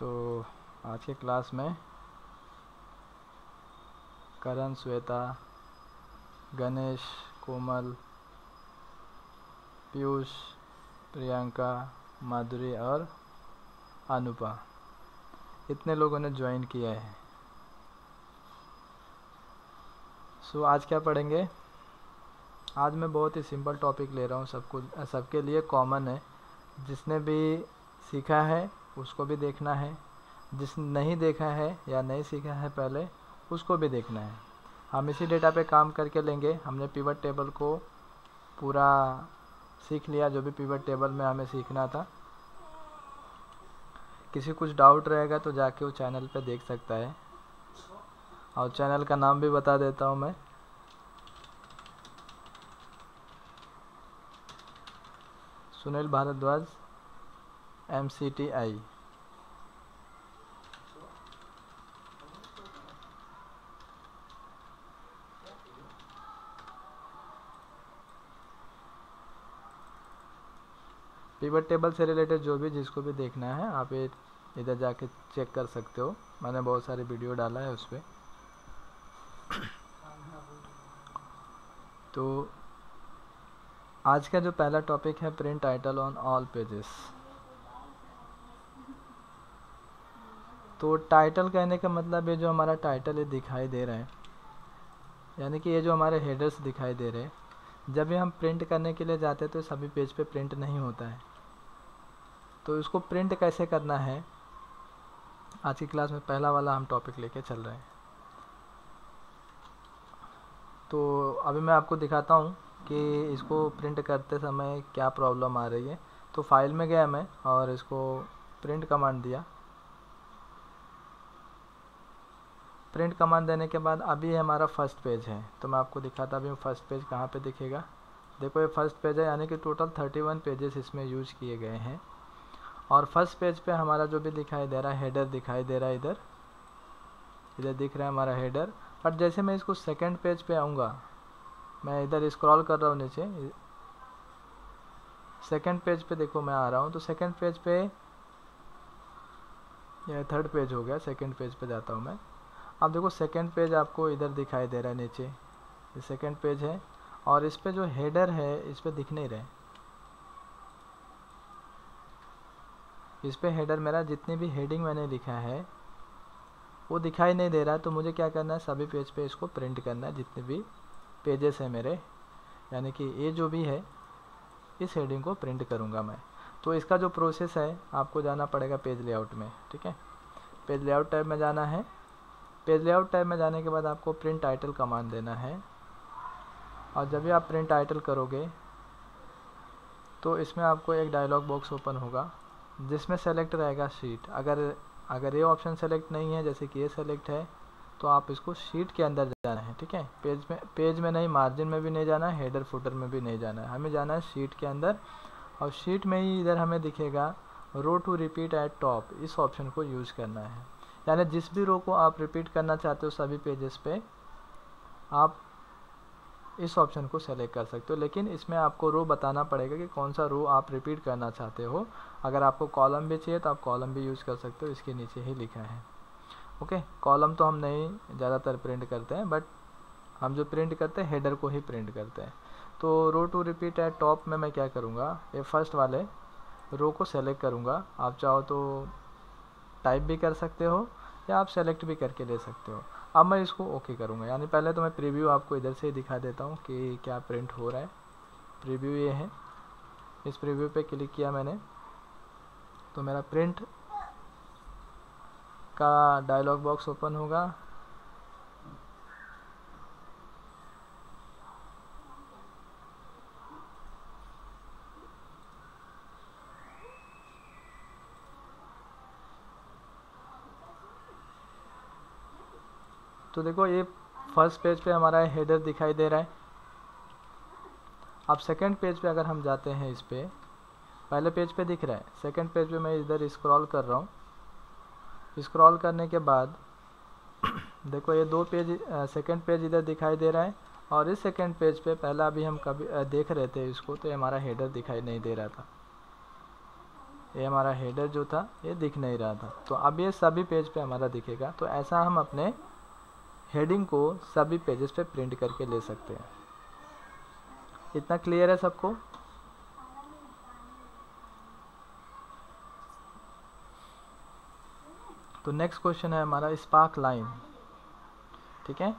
तो आज के क्लास में करण, श्वेता, गणेश, कोमल, पीयूष, प्रियंका, माधुरी और अनुपा, इतने लोगों ने ज्वाइन किया है। सो आज क्या पढ़ेंगे? आज मैं बहुत ही सिंपल टॉपिक ले रहा हूँ, सबके लिए कॉमन है। जिसने भी सीखा है उसको भी देखना है, जिसने नहीं देखा है या नहीं सीखा है पहले उसको भी देखना है। हम इसी डेटा पे काम करके लेंगे। हमने पिवट टेबल को पूरा सीख लिया, जो भी पिवट टेबल में हमें सीखना था। किसी कुछ डाउट रहेगा तो जाके वो चैनल पे देख सकता है, और चैनल का नाम भी बता देता हूँ मैं। Sunil Bhardwaj MCTI। Pivot table से रिलेटेड जो भी जिसको भी देखना है आप ये इधर जाके चेक कर सकते हो। मैंने बहुत सारे वीडियो डाला है उस पर। तो आज का जो पहला टॉपिक है, print title on all pages. तो टाइटल कहने का मतलब ये जो हमारा टाइटल ये दिखाई दे रहा है, यानी कि ये जो हमारे हेडर्स दिखाई दे रहे हैं, जब भी हम प्रिंट करने के लिए जाते हैं तो सभी पेज पे प्रिंट नहीं होता है। तो इसको प्रिंट कैसे करना है, आज की क्लास में पहला वाला हम टॉपिक लेके चल रहे हैं। तो अभी मैं आपको दिखाता हूँ कि इसको प्रिंट करते समय क्या प्रॉब्लम आ रही है। तो फाइल में गया मैं और इसको प्रिंट कमांड दिया। प्रिंट कमांड देने के बाद अभी हमारा फर्स्ट पेज है, तो मैं आपको दिखाता भी हूँ फर्स्ट पेज कहाँ पे दिखेगा। देखो ये फर्स्ट पेज है, यानी कि टोटल 31 पेजेस इसमें यूज किए गए हैं। और फर्स्ट पेज पे हमारा जो भी दिखाई दे रहा है, हेडर दिखाई दे रहा है, इधर दिख रहा है हमारा हेडर। बट जैसे मैं इसको सेकंड पेज पे आऊँगा, मैं इधर स्क्रॉल कर रहा हूँ नीचे, सेकंड पेज पे देखो मैं आ रहा हूँ। तो सेकंड पेज पे, यह थर्ड पेज हो गया, सेकंड पेज पे जाता हूँ मैं। अब देखो सेकंड पेज आपको इधर दिखाई दे रहा है नीचे, ये सेकंड पेज है। और इस पे जो हेडर है इस पे दिख नहीं रहे, इस पे हेडर मेरा जितनी भी हेडिंग मैंने लिखा है वो दिखाई नहीं दे रहा है। तो मुझे क्या करना है, सभी पेज पे इसको प्रिंट करना है, जितने भी पेजेस हैं मेरे, यानी कि ये जो भी है इस हेडिंग को प्रिंट करूँगा मैं। तो इसका जो प्रोसेस है, आपको जाना पड़ेगा पेज लेआउट में। ठीक है, पेज लेआउट टैब में जाना है। पेज लेआउट टैब में जाने के बाद आपको प्रिंट टाइटल कमांड देना है। और जब भी आप प्रिंट टाइटल करोगे तो इसमें आपको एक डायलॉग बॉक्स ओपन होगा जिसमें सेलेक्ट रहेगा शीट। अगर ये ऑप्शन सेलेक्ट नहीं है, जैसे कि ये सेलेक्ट है, तो आप इसको शीट के अंदर जाना है। ठीक है, पेज में नहीं, मार्जिन में भी नहीं जाना है, हेडर फुटर में भी नहीं जाना है, हमें जाना है शीट के अंदर। और शीट में ही इधर हमें दिखेगा रो टू रिपीट एट टॉप, इस ऑप्शन को यूज़ करना है। यानी जिस भी रो को आप रिपीट करना चाहते हो सभी पेजेस पे, आप इस ऑप्शन को सेलेक्ट कर सकते हो। लेकिन इसमें आपको रो बताना पड़ेगा कि कौन सा रो आप रिपीट करना चाहते हो। अगर आपको कॉलम भी चाहिए तो आप कॉलम भी यूज़ कर सकते हो, इसके नीचे ही लिखा है। ओके, कॉलम तो हम नहीं ज़्यादातर प्रिंट करते हैं, बट हम जो प्रिंट करते हैं हेडर को ही प्रिंट करते हैं। तो रो टू रिपीट एट टॉप में मैं क्या करूँगा, ये फर्स्ट वाले रो को सेलेक्ट करूँगा। आप चाहो तो टाइप भी कर सकते हो या आप सेलेक्ट भी करके ले सकते हो। अब मैं इसको ओके करूँगा, यानी पहले तो मैं प्रीव्यू आपको इधर से ही दिखा देता हूँ कि क्या प्रिंट हो रहा है। प्रीव्यू ये है, इस प्रीव्यू पे क्लिक किया मैंने तो मेरा प्रिंट का डायलॉग बॉक्स ओपन होगा। तो देखो ये फर्स्ट पेज पे हमारा हेडर दिखाई दे रहा है। अब सेकंड पेज पे अगर हम जाते हैं, इस पे पहले पेज पे दिख रहा है, सेकंड पेज पे मैं इधर स्क्रॉल कर रहा हूँ। स्क्रॉल करने के बाद देखो ये दो पेज, सेकंड पेज इधर दिखाई दे रहा है। और इस सेकंड पेज पे पहला अभी हम कभी देख रहे थे इसको, तो हमारा हेडर दिखाई नहीं दे रहा था। ये हमारा हेडर जो था ये दिख नहीं रहा था, तो अब ये सभी पेज पे हमारा दिखेगा। तो ऐसा हम अपने हेडिंग को सभी पेजेस पे प्रिंट करके ले सकते हैं। इतना क्लियर है सबको? तो नेक्स्ट क्वेश्चन है हमारा स्पार्क लाइन। ठीक है,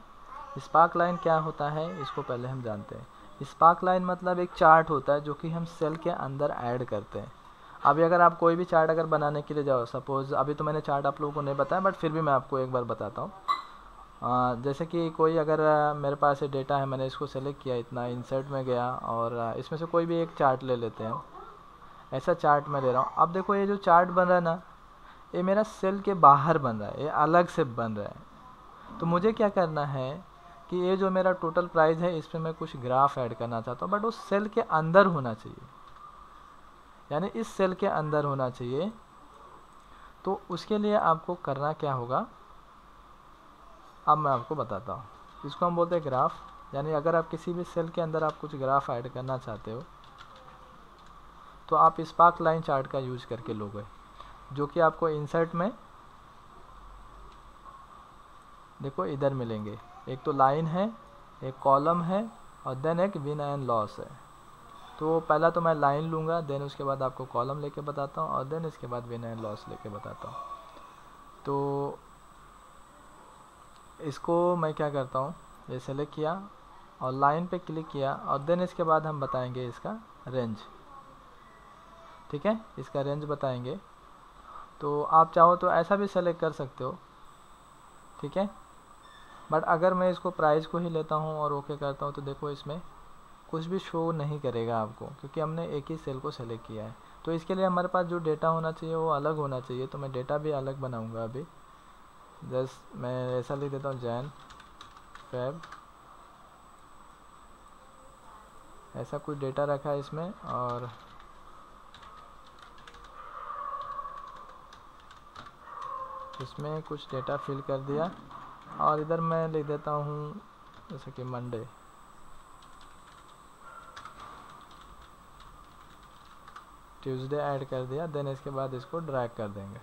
स्पार्क लाइन क्या होता है इसको पहले हम जानते हैं। स्पार्क लाइन मतलब एक चार्ट होता है जो कि हम सेल के अंदर ऐड करते हैं। अभी अगर आप कोई भी चार्ट अगर बनाने के लिए जाओ, सपोज अभी तो मैंने चार्ट आप लोगों को नहीं बताया, बट फिर भी मैं आपको एक बार बताता हूँ। जैसे कि कोई अगर मेरे पास ये डेटा है, मैंने इसको सेलेक्ट किया, इतना इंसर्ट में गया और इसमें से कोई भी एक चार्ट ले लेते हैं। ऐसा चार्ट मैं ले रहा हूँ। अब देखो ये जो चार्ट बन रहा है ना, ये मेरा सेल के बाहर बन रहा है, ये अलग से बन रहा है। तो मुझे क्या करना है कि ये जो मेरा टोटल प्राइस है इस पर मैं कुछ ग्राफ ऐड करना चाहता हूँ, बट उस सेल के अंदर होना चाहिए, यानी इस सेल के अंदर होना चाहिए। तो उसके लिए आपको करना क्या होगा, अब मैं आपको बताता हूँ। इसको हम बोलते हैं ग्राफ, यानी अगर आप किसी भी सेल के अंदर आप कुछ ग्राफ ऐड करना चाहते हो तो आप स्पार्क लाइन चार्ट का यूज करके लोगे, जो कि आपको इंसर्ट में देखो इधर मिलेंगे। एक तो लाइन है, एक कॉलम है और देन एक विन एंड लॉस है। तो पहला तो मैं लाइन लूँगा, देन उसके बाद आपको कॉलम लेके बताता हूँ और देन इसके बाद विन एंड लॉस लेके बताता हूँ। तो इसको मैं क्या करता हूँ, ये सेलेक्ट किया और लाइन पे क्लिक किया और देन इसके बाद हम बताएंगे इसका रेंज। ठीक है, इसका रेंज बताएंगे। तो आप चाहो तो ऐसा भी सेलेक्ट कर सकते हो, ठीक है। बट अगर मैं इसको प्राइस को ही लेता हूँ और ओके करता हूँ तो देखो इसमें कुछ भी शो नहीं करेगा आपको, क्योंकि हमने एक ही सेल को सेलेक्ट किया है। तो इसके लिए हमारे पास जो डेटा होना चाहिए वो अलग होना चाहिए। तो मैं डेटा भी अलग बनाऊँगा। अभी जस्ट मैं ऐसा लिख देता हूँ जैन फेब, ऐसा कुछ डेटा रखा है इसमें और इसमें कुछ डेटा फिल कर दिया और इधर मैं लिख देता हूँ जैसे कि मंडे। ट्यूसडे ऐड कर दिया, देन इसके बाद इसको ड्रैग कर देंगे।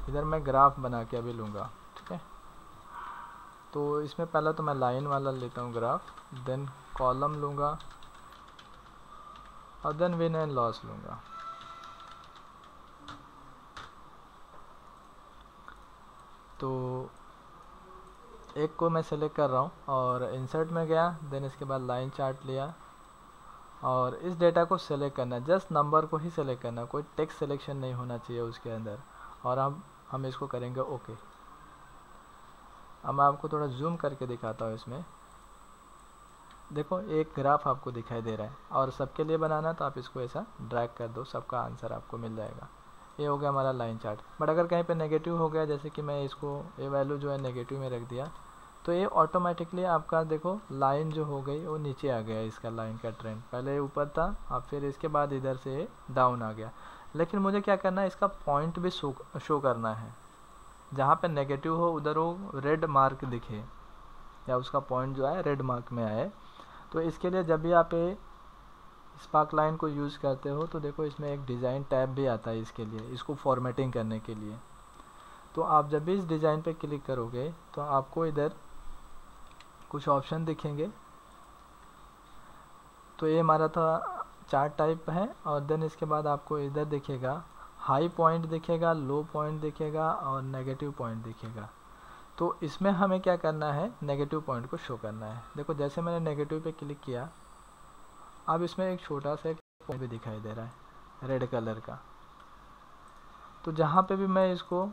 इधर मैं ग्राफ बना के अभी लूँगा, ठीक है। तो इसमें पहला तो मैं लाइन वाला लेता हूँ ग्राफ, देन कॉलम लूँगा और देन विन एंड लॉस लूँगा। तो एक को मैं सेलेक्ट कर रहा हूँ और इंसर्ट में गया, देन इसके बाद लाइन चार्ट लिया और इस डेटा को सेलेक्ट करना है, जस्ट नंबर को ही सेलेक्ट करना, कोई टेक्स्ट सिलेक्शन नहीं होना चाहिए उसके अंदर। और हम इसको करेंगे ओके। अब मैं आपको थोड़ा जूम करके दिखाता हूँ। इसमें देखो एक ग्राफ आपको दिखाई दे रहा है और सबके लिए बनाना तो आप इसको ऐसा ड्रैग कर दो, सबका आंसर आपको मिल जाएगा। ये हो गया हमारा लाइन चार्ट। बट अगर कहीं पे नेगेटिव हो गया, जैसे कि मैं इसको ये वैल्यू जो है नेगेटिव में रख दिया, तो ये ऑटोमेटिकली आपका देखो लाइन जो हो गई वो नीचे आ गया। इसका लाइन का ट्रेंड पहले ऊपर था, अब फिर इसके बाद इधर से डाउन आ गया। लेकिन मुझे क्या करना है, इसका पॉइंट भी शो करना है। जहाँ पे नेगेटिव हो उधर वो रेड मार्क दिखे या उसका पॉइंट जो है रेड मार्क में आए। तो इसके लिए जब भी आप ये स्पार्क लाइन को यूज़ करते हो तो देखो इसमें एक डिज़ाइन टैब भी आता है इसके लिए, इसको फॉर्मेटिंग करने के लिए। तो आप जब भी इस डिज़ाइन पे क्लिक करोगे तो आपको इधर कुछ ऑप्शन दिखेंगे। तो ये हमारा था चार्ट टाइप है और देन इसके बाद आपको इधर दिखेगा हाई पॉइंट दिखेगा, लो पॉइंट दिखेगा और नेगेटिव पॉइंट दिखेगा। तो इसमें हमें क्या करना है, नेगेटिव पॉइंट को शो करना है। देखो जैसे मैंने नेगेटिव पे क्लिक किया, अब इसमें एक छोटा सा पॉइंट भी दिखाई दे रहा है रेड कलर का। तो जहाँ पे भी मैं इसको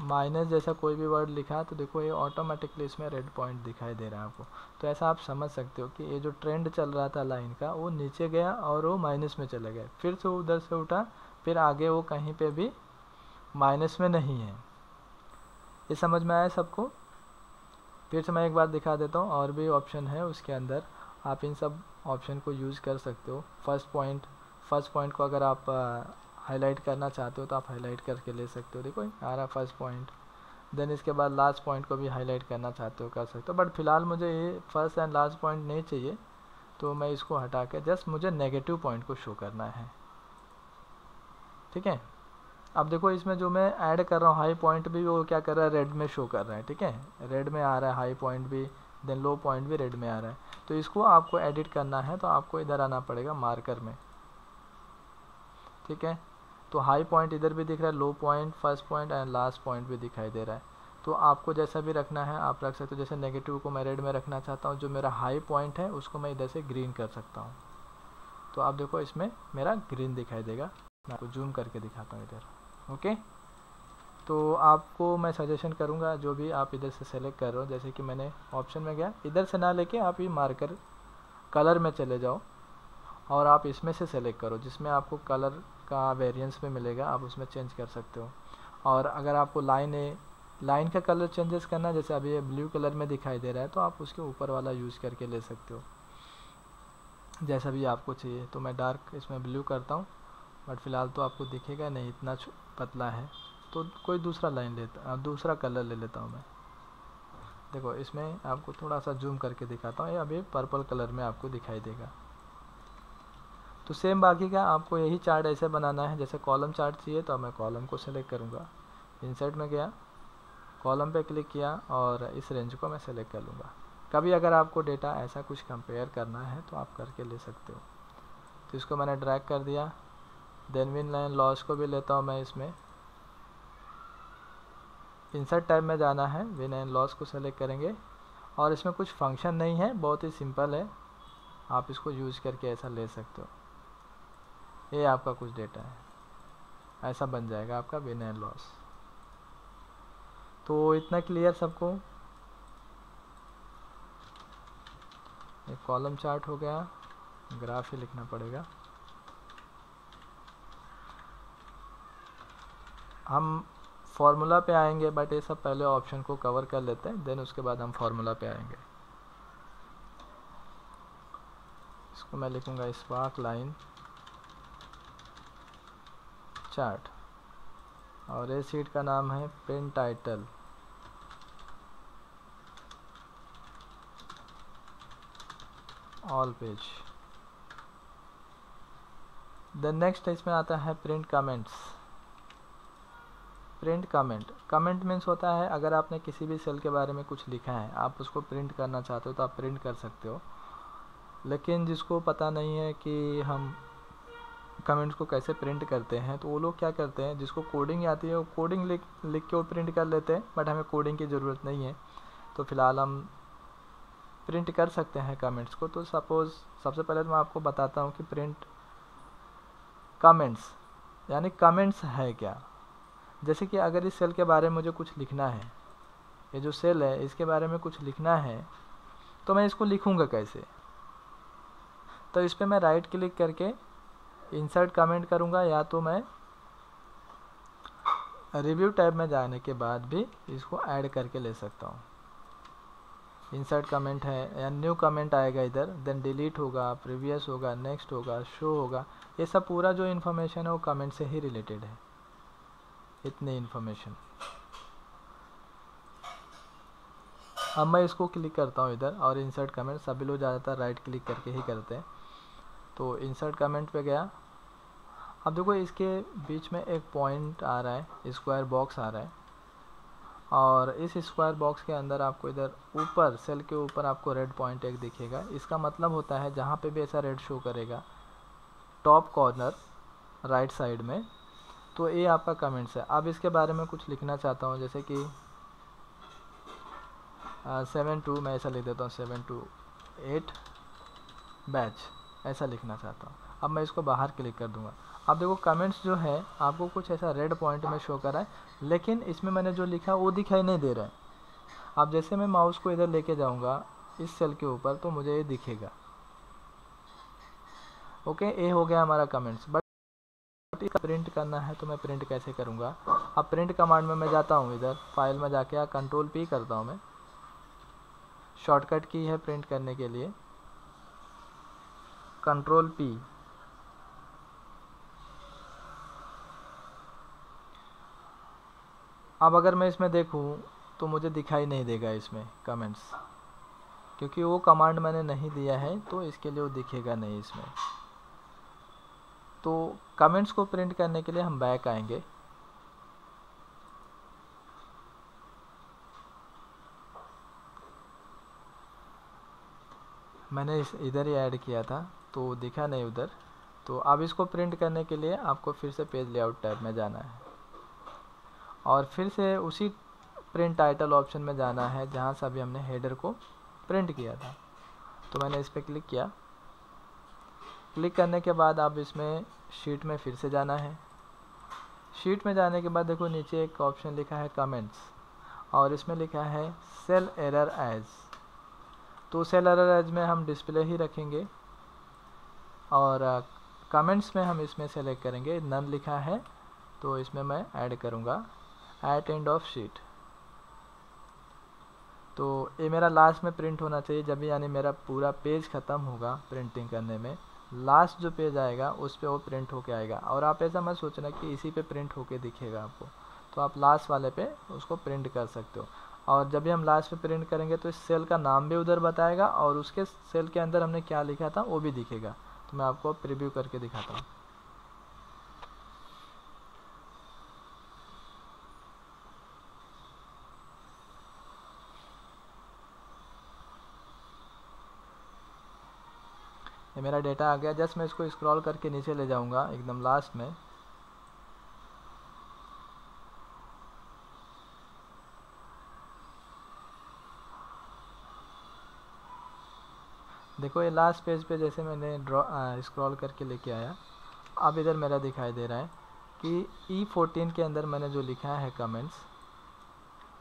माइनस जैसा कोई भी वर्ड लिखा तो देखो ये ऑटोमेटिकली इसमें रेड पॉइंट दिखाई दे रहा है आपको। तो ऐसा आप समझ सकते हो कि ये जो ट्रेंड चल रहा था लाइन का वो नीचे गया और वो माइनस में चला गया, फिर से उधर से उठा, फिर आगे वो कहीं पे भी माइनस में नहीं है। ये समझ में आया सबको? फिर से मैं एक बार दिखा देता हूँ, और भी ऑप्शन है उसके अंदर, आप इन सब ऑप्शन को यूज़ कर सकते हो। फर्स्ट पॉइंट को अगर आप हाईलाइट करना चाहते हो तो आप हाईलाइट करके ले सकते हो। देखो आ रहा फर्स्ट पॉइंट। देन इसके बाद लास्ट पॉइंट को भी हाईलाइट करना चाहते हो कर सकते हो, बट फिलहाल मुझे ये फर्स्ट एंड लास्ट पॉइंट नहीं चाहिए, तो मैं इसको हटा के जस्ट मुझे नेगेटिव पॉइंट को शो करना है, ठीक है। अब देखो इसमें जो मैं ऐड कर रहा हूँ हाई पॉइंट भी वो क्या कर रहा है, रेड में शो कर रहा है, ठीक है, रेड में आ रहा है हाई पॉइंट भी, देन लो पॉइंट भी रेड में आ रहा है। तो इसको आपको एडिट करना है तो आपको इधर आना पड़ेगा मार्कर में, ठीक है। तो हाई पॉइंट इधर भी दिख रहा है, लो point, first point and last point भी दिखाई दे रहा है। तो आपको जैसा भी रखना है आप रख सकते हो। जैसे नेगेटिव को मैं रेड में रखना चाहता हूँ, जो मेरा हाई पॉइंट है उसको मैं इधर से ग्रीन कर सकता हूँ। तो आप देखो इसमें मेरा ग्रीन दिखाई देगा। मैं आपको जूम करके दिखाता हूँ इधर, ओके। तो आपको मैं सजेशन करूँगा जो भी आप इधर से सेलेक्ट कर रहे हो, जैसे कि मैंने ऑप्शन में गया, इधर से ना लेके आप ये मार्कर कलर में चले जाओ और आप इसमें से सेलेक्ट करो, जिसमें आपको कलर का वेरिएंस में मिलेगा, आप उसमें चेंज कर सकते हो। और अगर आपको लाइन का कलर चेंजेस करना है, जैसे अभी ये ब्लू कलर में दिखाई दे रहा है, तो आप उसके ऊपर वाला यूज़ करके ले सकते हो, जैसा भी आपको चाहिए। तो मैं डार्क इसमें ब्लू करता हूँ, बट फ़िलहाल तो आपको दिखेगा नहीं, इतना पतला है। तो कोई दूसरा दूसरा कलर ले लेता हूँ मैं। देखो इसमें आपको थोड़ा सा जूम करके दिखाता हूँ, ये अभी पर्पल कलर में आपको दिखाई देगा। तो सेम बाकी का आपको यही चार्ट ऐसे बनाना है। जैसे कॉलम चार्ट चाहिए तो मैं कॉलम को सेलेक्ट करूँगा, इंसर्ट में गया, कॉलम पे क्लिक किया और इस रेंज को मैं सेलेक्ट कर लूँगा। कभी अगर आपको डेटा ऐसा कुछ कंपेयर करना है तो आप करके ले सकते हो। तो इसको मैंने ड्रैग कर दिया। देन विन एंड लॉस को भी लेता हूँ मैं इसमें, इंसर्ट टैब में जाना है, विन एंड लॉस को सेलेक्ट करेंगे। और इसमें कुछ फंक्शन नहीं है, बहुत ही सिंपल है, आप इसको यूज़ करके ऐसा ले सकते हो। ये आपका कुछ डेटा है, ऐसा बन जाएगा आपका विन एंड लॉस। तो इतना क्लियर सबको। एक कॉलम चार्ट हो गया, ग्राफ ही लिखना पड़ेगा। हम फॉर्मूला पे आएंगे, बट ये सब पहले ऑप्शन को कवर कर लेते हैं, देन उसके बाद हम फॉर्मूला पे आएंगे। इसको मैं लिखूंगा स्पार्क लाइन चार्ट, और ये सीट का नाम है pin title. All page. Then next इसमें आता है print comments. Print comment means होता है अगर आपने किसी भी सेल के बारे में कुछ लिखा है, आप उसको प्रिंट करना चाहते हो तो आप प्रिंट कर सकते हो। लेकिन जिसको पता नहीं है कि हम कमेंट्स को कैसे प्रिंट करते हैं, तो वो लोग क्या करते हैं, जिसको कोडिंग आती है वो कोडिंग लिख के वो प्रिंट कर लेते हैं, बट हमें कोडिंग की ज़रूरत नहीं है। तो फ़िलहाल हम प्रिंट कर सकते हैं कमेंट्स को। तो सपोज़ सबसे पहले तो मैं आपको बताता हूँ कि प्रिंट कमेंट्स यानी कमेंट्स है क्या। जैसे कि अगर इस सेल के बारे में मुझे कुछ लिखना है, ये जो सेल है इसके बारे में कुछ लिखना है, तो मैं इसको लिखूँगा कैसे। तो इस पर मैं राइट क्लिक करके इंसर्ट कमेंट करूँगा, या तो मैं रिव्यू टैब में जाने के बाद भी इसको ऐड करके ले सकता हूँ। इंसर्ट कमेंट है या न्यू कमेंट आएगा इधर, देन डिलीट होगा, प्रीवियस होगा, नेक्स्ट होगा, शो होगा। ये सब पूरा जो इन्फॉर्मेशन है वो कमेंट से ही रिलेटेड है, इतनी इन्फॉर्मेशन। अब मैं इसको क्लिक करता हूँ इधर, और इंसर्ट कमेंट सभी लोग ज़्यादातर राइट क्लिक करके ही करते हैं। तो इंसर्ट कमेंट पे गया। अब देखो इसके बीच में एक पॉइंट आ रहा है, स्क्वायर बॉक्स आ रहा है, और इस स्क्वायर बॉक्स के अंदर आपको इधर ऊपर सेल के ऊपर आपको रेड पॉइंट एक दिखेगा। इसका मतलब होता है जहाँ पे भी ऐसा रेड शो करेगा टॉप कॉर्नर राइट साइड में, तो ये आपका कमेंट्स है। अब इसके बारे में कुछ लिखना चाहता हूँ, जैसे कि 7 मैं ऐसा लिख देता हूँ, 7 to 8 बैच, ऐसा लिखना चाहता हूँ। अब मैं इसको बाहर क्लिक कर दूंगा। अब देखो कमेंट्स जो है आपको कुछ ऐसा रेड पॉइंट में शो कर रहा है, लेकिन इसमें मैंने जो लिखा वो दिखाई नहीं दे रहा है। अब जैसे मैं माउस को इधर लेके जाऊंगा इस सेल के ऊपर, तो मुझे ये दिखेगा। ओके, ये हो गया हमारा कमेंट्स। बट प्रिंट करना है तो मैं प्रिंट कैसे करूँगा। अब प्रिंट कमांड में मैं जाता हूँ, इधर फाइल में जाके कंट्रोल P करता हूँ। मैं शॉर्टकट की है प्रिंट करने के लिए, कंट्रोल P। अब अगर मैं इसमें देखूं तो मुझे दिखाई नहीं देगा इसमें कमेंट्स, क्योंकि वो कमांड मैंने नहीं दिया है तो इसके लिए वो दिखेगा नहीं इसमें। तो कमेंट्स को प्रिंट करने के लिए हम बैक आएंगे। मैंने इधर ही ऐड किया था तो दिखा नहीं उधर। तो अब इसको प्रिंट करने के लिए आपको फिर से पेज लेआउट टैब में जाना है और फिर से उसी प्रिंट टाइटल ऑप्शन में जाना है जहाँ से अभी हमने हेडर को प्रिंट किया था। तो मैंने इस पर क्लिक किया। क्लिक करने के बाद अब इसमें शीट में फिर से जाना है। शीट में जाने के बाद देखो नीचे एक ऑप्शन लिखा है कमेंट्स और इसमें लिखा है सेल एरर एज। तो सेल एरर एज में हम डिस्प्ले ही रखेंगे और कमेंट्स में हम इसमें सेलेक्ट करेंगे नन लिखा है तो इसमें मैं ऐड करूँगा एट एंड ऑफ शीट। तो ये मेरा लास्ट में प्रिंट होना चाहिए जब भी, यानी मेरा पूरा पेज ख़त्म होगा प्रिंटिंग करने में, लास्ट जो पेज आएगा उस पे वो प्रिंट होके आएगा। और आप ऐसा मत सोचना कि इसी पे प्रिंट होके दिखेगा आपको, तो आप लास्ट वाले पे उसको प्रिंट कर सकते हो। और जब भी हम लास्ट पे प्रिंट करेंगे तो इस सेल का नाम भी उधर बताएगा और उसके सेल के अंदर हमने क्या लिखा था वो भी दिखेगा। तो मैं आपको प्रीव्यू करके दिखाता हूँ। ये मेरा डेटा आ गया। जस्ट मैं इसको स्क्रॉल करके नीचे ले जाऊंगा एकदम लास्ट में। देखो ये लास्ट पेज पे जैसे मैंने स्क्रॉल करके लेके आया, अब इधर मेरा दिखाई दे रहा है कि E14 के अंदर मैंने जो लिखा है कमेंट्स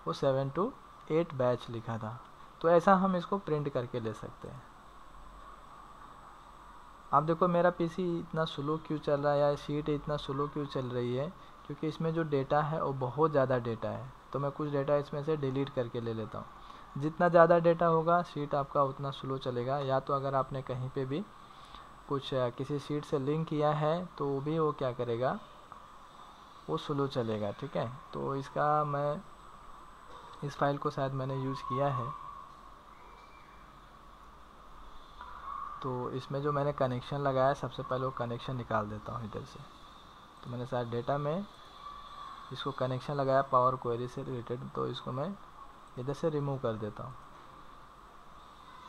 वो 7 to 8 बैच लिखा था। तो ऐसा हम इसको प्रिंट करके ले सकते हैं। आप देखो मेरा पीसी इतना स्लो क्यों चल रहा है या शीट इतना स्लो क्यों चल रही है, क्योंकि इसमें जो डेटा है वो बहुत ज़्यादा डेटा है। तो मैं कुछ डेटा इसमें से डिलीट करके ले लेता हूँ। जितना ज़्यादा डेटा होगा शीट आपका उतना स्लो चलेगा। या तो अगर आपने कहीं पे भी कुछ किसी शीट से लिंक किया है तो भी वो क्या करेगा, वो स्लो चलेगा। ठीक है, तो इसका मैं इस फाइल को शायद मैंने यूज़ किया है। तो इसमें जो मैंने कनेक्शन लगाया सबसे पहले वो कनेक्शन निकाल देता हूँ इधर से। तो मैंने शायद डेटा में इसको कनेक्शन लगाया पावर क्वेरी से रिलेटेड, तो इसको मैं इधर से रिमूव कर देता हूँ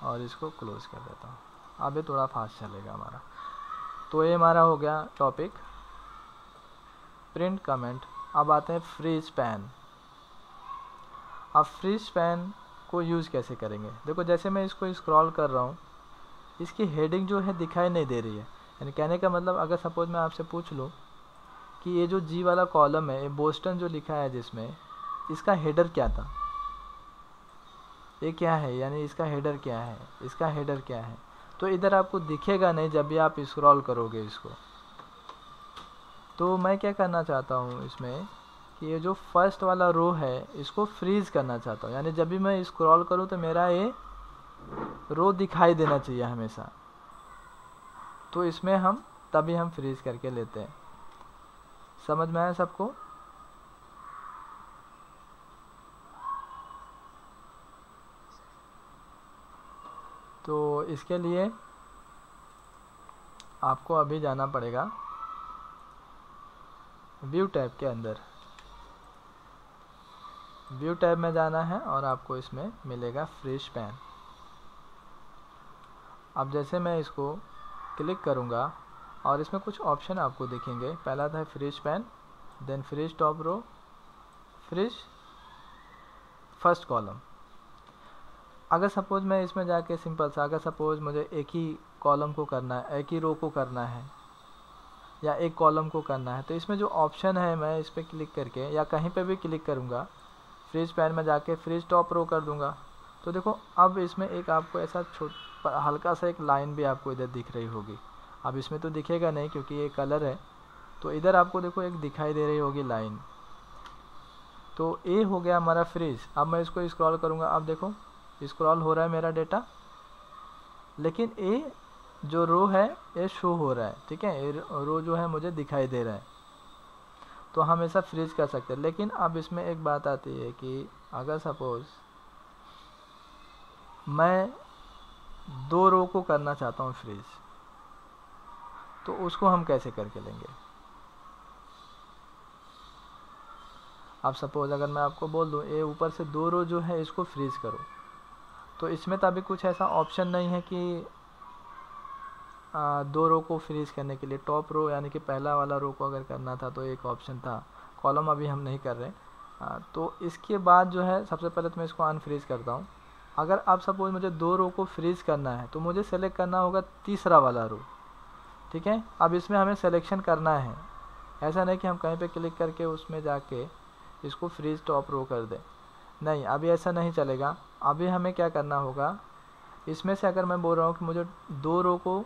और इसको क्लोज कर देता हूँ। अब ये थोड़ा फास्ट चलेगा हमारा। तो ये हमारा हो गया टॉपिक प्रिंट कमेंट। अब आते हैं फ्रीज पैन। अब फ्रीज पैन को यूज़ कैसे करेंगे, देखो जैसे मैं इसको स्क्रॉल कर रहा हूँ इसकी हेडिंग जो है दिखाई नहीं दे रही है। यानी कहने का मतलब अगर सपोज मैं आपसे पूछ लूँ कि ये जो जी वाला कॉलम है, ये बोस्टन जो लिखा है जिसमें, इसका हेडर क्या था, ये क्या है, यानी इसका हेडर क्या है, इसका हेडर क्या है, तो इधर आपको दिखेगा नहीं जब भी आप स्क्रॉल करोगे इसको। तो मैं क्या करना चाहता हूँ इसमें कि ये जो फर्स्ट वाला रो है इसको फ्रीज करना चाहता हूँ। यानी जब भी मैं स्क्रॉल करूँ तो मेरा ये रो दिखाई देना चाहिए हमेशा। तो इसमें हम तभी हम फ्रीज करके लेते हैं। समझ में आया सबको? तो इसके लिए आपको अभी जाना पड़ेगा व्यू टैब के अंदर। व्यू टैब में जाना है और आपको इसमें मिलेगा फ्रीज पैन। अब जैसे मैं इसको क्लिक करूँगा और इसमें कुछ ऑप्शन आपको दिखेंगे। पहला था freeze pane, then freeze top row, freeze first column. अगर सपोज मैं इसमें जाके सिंपल सा, अगर सपोज मुझे एक ही कॉलम को करना है, एक ही रो को करना है या एक कॉलम को करना है, तो इसमें जो ऑप्शन है मैं इस पर क्लिक करके या कहीं पे भी क्लिक करूँगा, फ्रीज पैन में जाके फ्रीज टॉप रो कर दूँगा। तो देखो अब इसमें एक आपको ऐसा हल्का सा एक लाइन भी आपको इधर दिख रही होगी। अब इसमें तो दिखेगा नहीं क्योंकि ये कलर है, तो इधर आपको देखो एक दिखाई दे रही होगी लाइन। तो ये हो गया हमारा फ्रीज। अब मैं इसको स्क्रॉल करूँगा, अब देखो स्क्रॉल हो रहा है मेरा डेटा, लेकिन ये जो रो है ये शो हो रहा है। ठीक है, ये रो जो है मुझे दिखाई दे रहा है। तो हम ऐसा फ्रीज कर सकते हैं। लेकिन अब इसमें एक बात आती है कि अगर सपोज मैं 2 रो को करना चाहता हूँ फ्रीज, तो उसको हम कैसे करके लेंगे। अब सपोज अगर मैं आपको बोल दूँ ये ऊपर से 2 रो जो है इसको फ्रीज करो, तो इसमें तो अभी कुछ ऐसा ऑप्शन नहीं है कि 2 रो को फ्रीज करने के लिए। टॉप रो यानी कि पहला वाला रो को अगर करना था तो एक ऑप्शन था, कॉलम अभी हम नहीं कर रहे। तो इसके बाद जो है सबसे पहले तो मैं इसको अनफ्रीज करता हूँ। अगर अब सपोज मुझे 2 रो को फ्रीज करना है तो मुझे सेलेक्ट करना होगा तीसरा वाला रो, ठीक है। अब इसमें हमें सिलेक्शन करना है, ऐसा नहीं कि हम कहीं पे क्लिक करके उसमें जाके इसको फ्रीज टॉप रो कर दें, नहीं, अभी ऐसा नहीं चलेगा। अभी हमें क्या करना होगा, इसमें से अगर मैं बोल रहा हूँ कि मुझे 2 रो को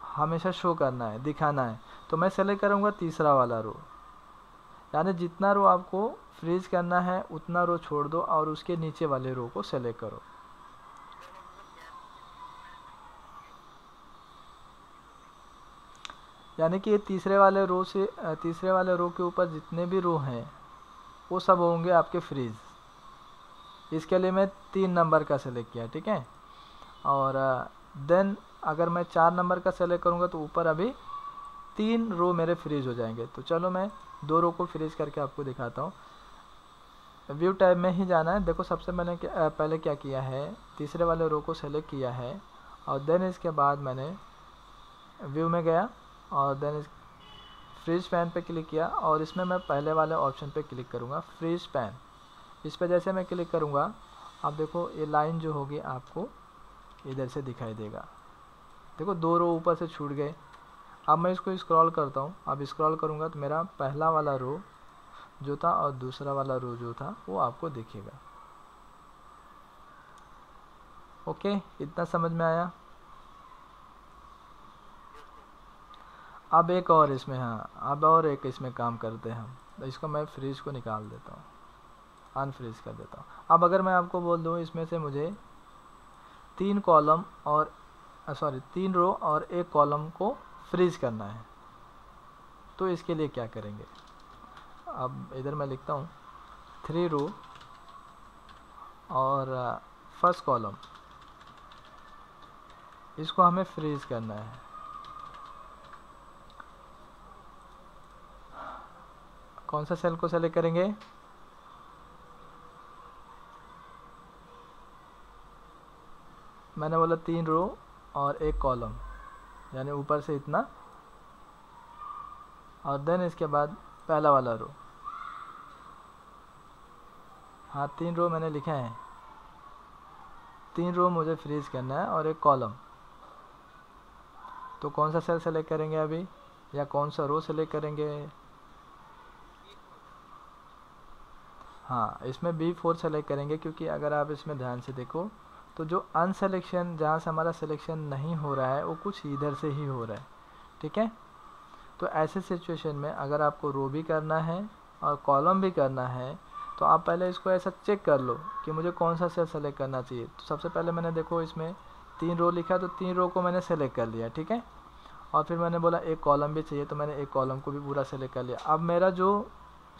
हमेशा शो करना है, दिखाना है, तो मैं सेलेक्ट करूँगा तीसरा वाला रो। यानी जितना रो आपको फ्रीज करना है उतना रो छोड़ दो और उसके नीचे वाले रो को सेलेक्ट करो। यानी कि ये तीसरे वाले रो के ऊपर जितने भी रो हैं वो सब होंगे आपके फ्रीज। इसके लिए मैं 3 नंबर का सेलेक्ट किया, ठीक है। और देन अगर मैं 4 नंबर का सेलेक्ट करूँगा तो ऊपर अभी 3 रो मेरे फ्रीज हो जाएंगे। तो चलो मैं 2 रो को फ्रीज करके आपको दिखाता हूँ। व्यू टैब में ही जाना है। देखो सबसे मैंने पहले क्या किया है, तीसरे वाले रो को सेलेक्ट किया है और देन इसके बाद मैंने व्यू में गया और देन फ्रीज पैन पे क्लिक किया और इसमें मैं पहले वाले ऑप्शन पे क्लिक करूँगा, फ्रीज पैन। इस पे जैसे मैं क्लिक करूँगा, अब देखो ये लाइन जो होगी आपको इधर से दिखाई देगा। देखो 2 रो ऊपर से छूट गए। अब मैं इसको स्क्रॉल करता हूँ। अब स्क्रॉल करूँगा तो मेरा पहला वाला रो जो था और दूसरा वाला रो जो था वो आपको दिखेगा। ओके, इतना समझ में आया। अब एक और इसमें, हाँ, अब और एक इसमें काम करते हैं हम। तो इसको मैं फ्रीज को निकाल देता हूँ, अनफ्रीज कर देता हूँ। अब अगर मैं आपको बोल दूँ इसमें से मुझे 3 कॉलम और 3 रो और 1 कॉलम को फ्रीज करना है, तो इसके लिए क्या करेंगे। अब इधर मैं लिखता हूँ 3 रो और फर्स्ट कॉलम, इसको हमें फ्रीज करना है। कौन सा सेल को सेलेक्ट करेंगे, मैंने बोला 3 रो और 1 कॉलम, यानी ऊपर से इतना और देन इसके बाद पहला वाला रो। हाँ, 3 रो मैंने लिखा है, 3 रो मुझे फ्रीज करना है और 1 कॉलम। तो कौन सा सेल सेलेक्ट करेंगे अभी, या कौन सा रो सेलेक्ट करेंगे। हाँ, इसमें B4 सेलेक्ट करेंगे, क्योंकि अगर आप इसमें ध्यान से देखो तो जो अनसेलेक्शन, जहाँ से हमारा सिलेक्शन नहीं हो रहा है वो कुछ इधर से ही हो रहा है, ठीक है। तो ऐसे सिचुएशन में अगर आपको रो भी करना है और कॉलम भी करना है तो आप पहले इसको ऐसा चेक कर लो कि मुझे कौन सा सेल सेलेक्ट करना चाहिए। तो सबसे पहले मैंने देखो इसमें 3 रो लिखा, तो 3 रो को मैंने सेलेक्ट कर लिया, ठीक है। और फिर मैंने बोला 1 कॉलम भी चाहिए, तो मैंने 1 कॉलम को भी पूरा सेलेक्ट कर लिया। अब मेरा जो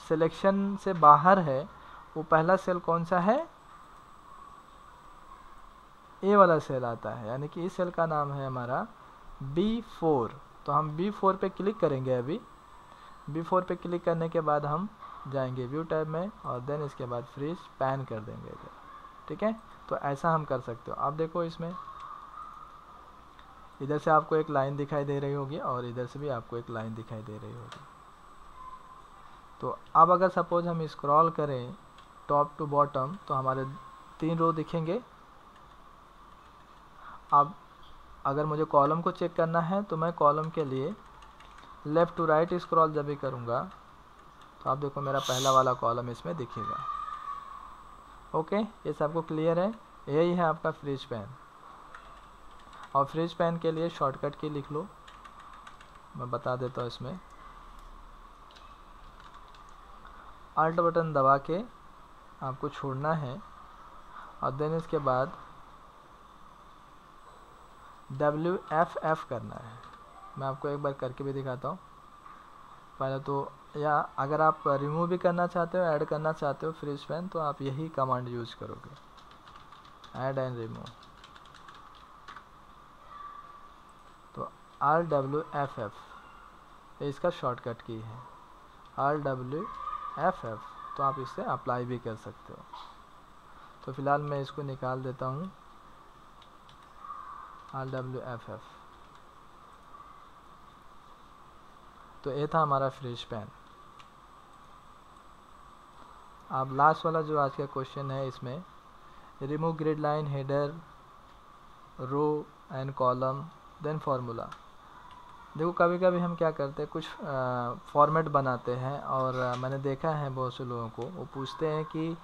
सिलेक्शन से बाहर है वो पहला सेल कौन सा है, ए वाला सेल आता है, यानी कि इस सेल का नाम है हमारा B4। तो हम B4 पे क्लिक करेंगे। अभी B4 पे क्लिक करने के बाद हम जाएंगे व्यू टैब में और देन इसके बाद फ्रीज पैन कर देंगे इधर, ठीक है। तो ऐसा हम कर सकते हो। अब देखो इसमें इधर से आपको एक लाइन दिखाई दे रही होगी और इधर से भी आपको एक लाइन दिखाई दे रही होगी। तो अब अगर सपोज हम स्क्रॉल करें टॉप टू बॉटम तो हमारे 3 रो दिखेंगे। अब अगर मुझे कॉलम को चेक करना है तो मैं कॉलम के लिए लेफ़्ट टू राइट स्क्रॉल जब भी करूँगा तो आप देखो मेरा पहला वाला कॉलम इसमें दिखेगा। ओके, ये सबको क्लियर है। यही है आपका फ्रीज पैन। और फ्रीज पैन के लिए शॉर्टकट की लिख लो, मैं बता देता हूँ। इसमें अल्ट बटन दबा के आपको छोड़ना है और देन इसके बाद WFF करना है। मैं आपको एक बार करके भी दिखाता हूँ पहले तो, या अगर आप रिमूव भी करना चाहते हो, ऐड करना चाहते हो फ्रीज पैन, तो आप यही कमांड यूज करोगे, ऐड एंड रिमूव। RWFF, ये इसका शॉर्टकट की है RWFF, तो आप इससे अप्लाई भी कर सकते हो। तो फिलहाल मैं इसको निकाल देता हूँ RWFF। तो ये था हमारा फ्रेश पेन। अब लास्ट वाला जो आज का क्वेश्चन है, इसमें remove grid line, header, row and column, then formula. देखो कभी कभी हम क्या करते हैं, कुछ फॉर्मेट बनाते हैं और मैंने देखा है बहुत से लोगों को, वो पूछते हैं कि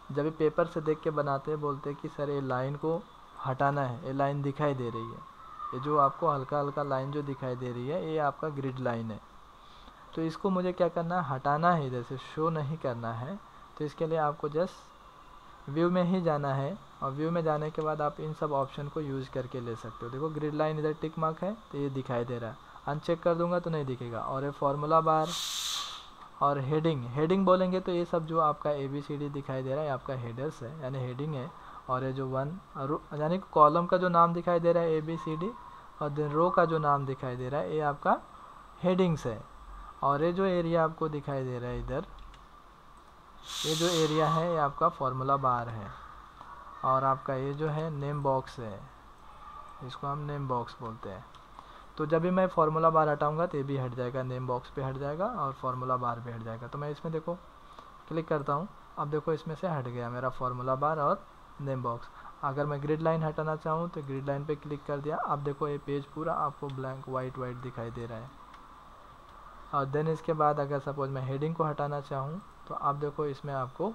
जब भी पेपर से देख के बनाते हैं, बोलते हैं कि सर ये लाइन को हटाना है, ये लाइन दिखाई दे रही है, ये जो आपको हल्का हल्का लाइन जो दिखाई दे रही है, ये आपका ग्रिड लाइन है। तो इसको मुझे क्या करना है, हटाना है, इधर से शो नहीं करना है। तो इसके लिए आपको जस्ट व्यू में ही जाना है, और व्यू में जाने के बाद आप इन सब ऑप्शन को यूज़ करके ले सकते हो। देखो ग्रिड लाइन इधर टिक मार्क है, तो ये दिखाई दे रहा है, अनचेक कर दूंगा तो नहीं दिखेगा। और ये फार्मूला बार और हेडिंग बोलेंगे तो ये सब जो आपका ABCD दिखाई दे रहा है, आपका हेडर्स है, यानी हेडिंग है। और ये जो यानी कॉलम का जो नाम दिखाई दे रहा है ABCD, और देन रो का जो नाम दिखाई दे रहा है, ये आपका हेडिंग्स है। और ये जो एरिया आपको दिखाई दे रहा है इधर, ये जो एरिया है, ये आपका फार्मूला बार है। और आपका ये जो है नेम बॉक्स है, इसको हम नेम बॉक्स बोलते हैं। तो जब भी मैं फार्मूला बार हटाऊंगा तो ये भी हट जाएगा, नेम बॉक्स पे हट जाएगा और फार्मूला बार भी हट जाएगा। तो मैं इसमें देखो क्लिक करता हूँ, अब देखो इसमें से हट गया मेरा फार्मूला बार और नेम बॉक्स। अगर मैं ग्रिड लाइन हटाना चाहूँ तो ग्रिड लाइन पे क्लिक कर दिया, अब देखो ये पेज पूरा आपको ब्लैंक वाइट दिखाई दे रहा है। और देन इसके बाद अगर सपोज मैं हेडिंग को हटाना चाहूँ तो आप देखो इसमें आपको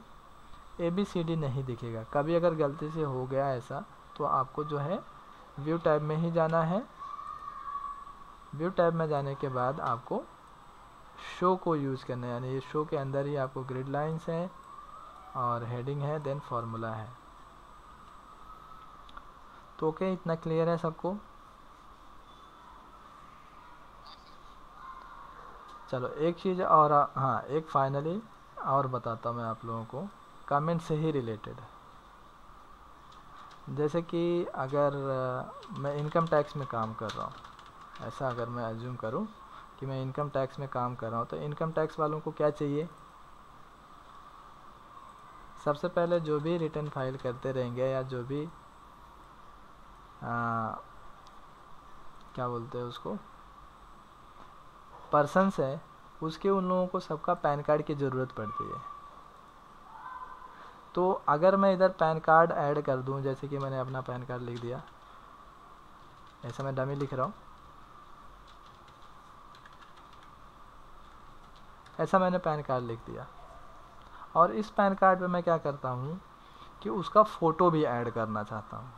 ABCD नहीं दिखेगा। कभी अगर गलती से हो गया ऐसा, तो आपको जो है व्यू टैब में ही जाना है। व्यू टैब में जाने के बाद आपको शो को यूज़ करना है, यानी ये शो के अंदर ही आपको ग्रिड लाइंस है और हेडिंग है, देन फार्मूला है। तो ओके, इतना क्लियर है सबको? चलो एक चीज़ और, हाँ एक फाइनली और बताता हूँ मैं आप लोगों को, कमेंट से ही रिलेटेड। जैसे कि अगर मैं इनकम टैक्स में काम कर रहा हूँ, ऐसा अगर मैं अज्यूम करूँ कि मैं इनकम टैक्स में काम कर रहा हूँ, तो इनकम टैक्स वालों को क्या चाहिए? सबसे पहले जो भी रिटर्न फाइल करते रहेंगे, या जो भी क्या बोलते हैं उसको, पर्सन्स है, उसके उन लोगों को सबका पैन कार्ड की ज़रूरत पड़ती है। तो अगर मैं इधर पैन कार्ड ऐड कर दूं, जैसे कि मैंने अपना पैन कार्ड लिख दिया, ऐसा मैं डमी लिख रहा हूँ, ऐसा मैंने पैन कार्ड लिख दिया। और इस पैन कार्ड पे मैं क्या करता हूँ कि उसका फ़ोटो भी ऐड करना चाहता हूँ,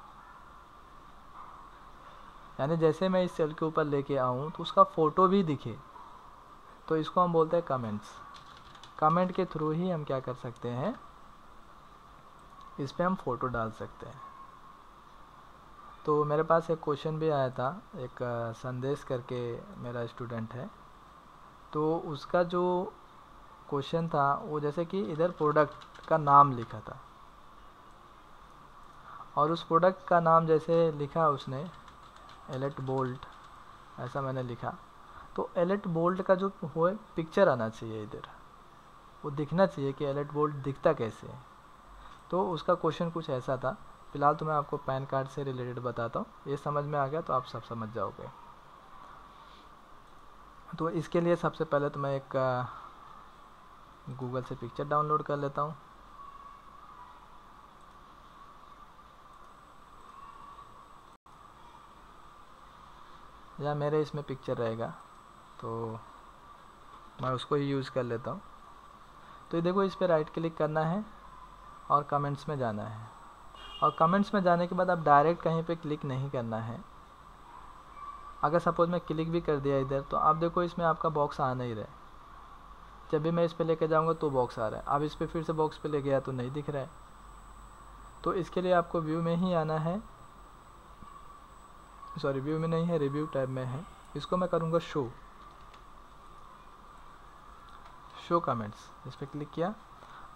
यानी जैसे मैं इस सेल के ऊपर लेके आऊँ तो उसका फ़ोटो भी दिखे। तो इसको हम बोलते हैं कमेंट्स। कमेंट के थ्रू ही हम क्या कर सकते हैं, इस पे हम फ़ोटो डाल सकते हैं। तो मेरे पास एक क्वेश्चन भी आया था, एक संदेश करके मेरा स्टूडेंट है, तो उसका जो क्वेश्चन था वो जैसे कि इधर प्रोडक्ट का नाम लिखा था, और उस प्रोडक्ट का नाम जैसे लिखा उसने एलेट बोल्ट, ऐसा मैंने लिखा। तो एलेट बोल्ट का जो वो पिक्चर आना चाहिए इधर, वो दिखना चाहिए कि एलेट बोल्ट दिखता कैसे है। तो उसका क्वेश्चन कुछ ऐसा था। फिलहाल तो मैं आपको पैन कार्ड से रिलेटेड बताता हूँ, ये समझ में आ गया तो आप सब समझ जाओगे। तो इसके लिए सबसे पहले तो मैं एक गूगल से पिक्चर डाउनलोड कर लेता हूँ। या मेरे इसमें पिक्चर रहेगा तो मैं उसको ही यूज़ कर लेता हूँ। तो ये देखो, इस पर राइट क्लिक करना है और कमेंट्स में जाना है। और कमेंट्स में जाने के बाद आप डायरेक्ट कहीं पे क्लिक नहीं करना है। अगर सपोज मैं क्लिक भी कर दिया इधर, तो आप देखो इसमें आपका बॉक्स आ नहीं रहा है। जब भी मैं इस पे लेके जाऊंगा तो बॉक्स आ रहा है। अब इस पे फिर से बॉक्स पे ले गया तो नहीं दिख रहा है। तो इसके लिए आपको व्यू में ही आना है, सॉरी व्यू में नहीं है, रिव्यू टैब में है। इसको मैं करूँगा शो कमेंट्स, इस पर क्लिक किया।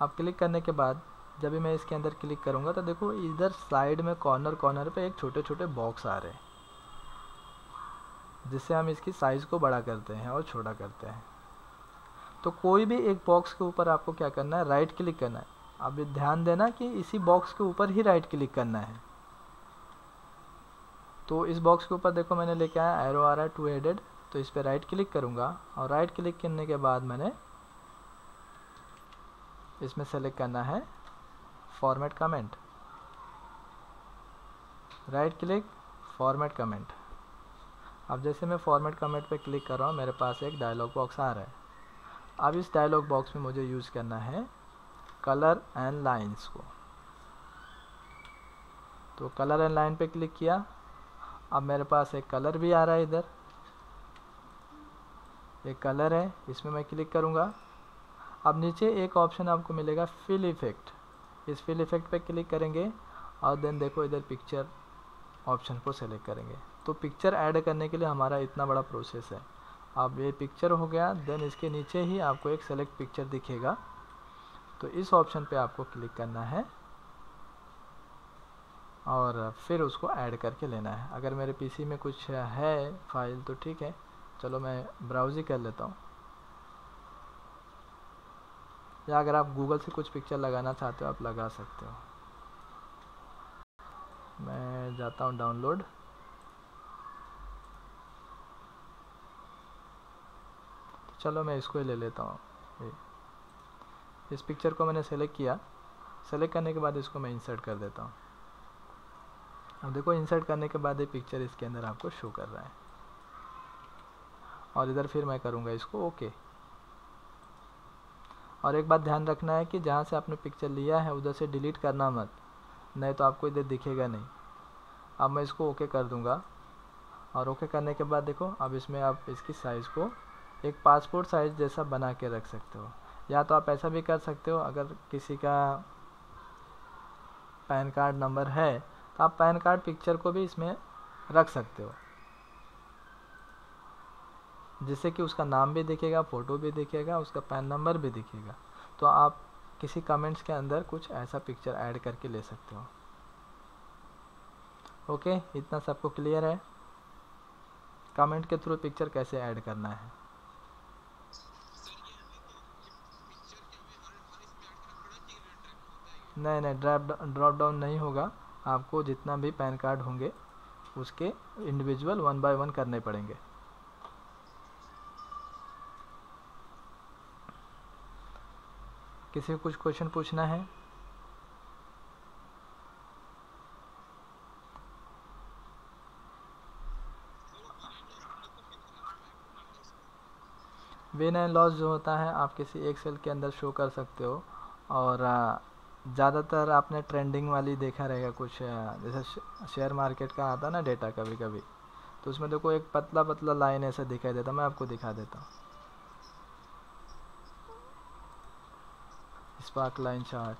अब क्लिक करने के बाद जब भी मैं इसके अंदर क्लिक करूँगा तो देखो इधर साइड में कॉर्नर पे एक छोटे छोटे बॉक्स आ रहे हैं। जिससे हम इसकी साइज़ को बड़ा करते हैं और छोटा करते हैं। तो कोई भी एक बॉक्स के ऊपर आपको क्या करना है, राइट क्लिक करना है। अब ध्यान देना कि इसी बॉक्स के ऊपर ही राइट क्लिक करना है। तो इस बॉक्स के ऊपर देखो मैंने लेके आया, एरो आ रहा है 2 हेडेड, तो इस पर राइट क्लिक करूँगा और राइट क्लिक करने के बाद मैंने इसमें सेलेक्ट करना है format comment, right click format comment. अब जैसे मैं फॉर्मेट कमेंट पे क्लिक कर रहा हूँ, मेरे पास एक डायलॉग बॉक्स आ रहा है। अब इस डायलॉग बॉक्स में मुझे यूज़ करना है कलर एंड लाइंस को। तो कलर एंड लाइन पे क्लिक किया। अब मेरे पास एक कलर भी आ रहा है, इधर एक कलर है, इसमें मैं क्लिक करूँगा। अब नीचे एक ऑप्शन आपको मिलेगा फिल इफेक्ट, इस फिल इफेक्ट पे क्लिक करेंगे और देन देखो इधर पिक्चर ऑप्शन को सेलेक्ट करेंगे। तो पिक्चर ऐड करने के लिए हमारा इतना बड़ा प्रोसेस है। अब ये पिक्चर हो गया, देन इसके नीचे ही आपको एक सेलेक्ट पिक्चर दिखेगा, तो इस ऑप्शन पे आपको क्लिक करना है और फिर उसको ऐड करके लेना है। अगर मेरे पीसी में कुछ है फाइल तो ठीक है, चलो मैं ब्राउज ही कर लेता हूँ। या अगर आप गूगल से कुछ पिक्चर लगाना चाहते हो आप लगा सकते हो। मैं जाता हूँ डाउनलोड, तो चलो मैं इसको ही ले लेता हूँ। इस पिक्चर को मैंने सेलेक्ट किया, सेलेक्ट करने के बाद इसको मैं इंसर्ट कर देता हूँ। अब देखो इंसर्ट करने के बाद ये पिक्चर इसके अंदर आपको शो कर रहा है और इधर फिर मैं करूँगा इसको ओके। और एक बात ध्यान रखना है कि जहाँ से आपने पिक्चर लिया है उधर से डिलीट करना मत, नहीं तो आपको इधर दिखेगा नहीं। अब मैं इसको ओके कर दूँगा और ओके करने के बाद देखो अब इसमें आप इसकी साइज़ को एक पासपोर्ट साइज़ जैसा बना के रख सकते हो। या तो आप ऐसा भी कर सकते हो, अगर किसी का पैन कार्ड नंबर है तो आप पैन कार्ड पिक्चर को भी इसमें रख सकते हो, जिससे कि उसका नाम भी दिखेगा, फ़ोटो भी दिखेगा, उसका पैन नंबर भी दिखेगा। तो आप किसी कमेंट्स के अंदर कुछ ऐसा पिक्चर ऐड करके ले सकते हो। ओके, इतना सबको क्लियर है कमेंट के थ्रू पिक्चर कैसे ऐड करना है। नहीं नहीं, ड्रॉप डाउन नहीं होगा, आपको जितना भी पैन कार्ड होंगे उसके इंडिविजुअल 1 बाय 1 करने पड़ेंगे। किसी को कुछ क्वेश्चन पूछना है? विन एंड लॉस जो होता है आप किसी एक सेल के अंदर शो कर सकते हो। और ज़्यादातर आपने ट्रेंडिंग वाली देखा रहेगा कुछ, जैसे शेयर मार्केट का आता ना डेटा कभी कभी, तो उसमें देखो एक पतला पतला लाइन ऐसा दिखाई देता, मैं आपको दिखा देता हूँ। स्पार्क लाइन चार्ट,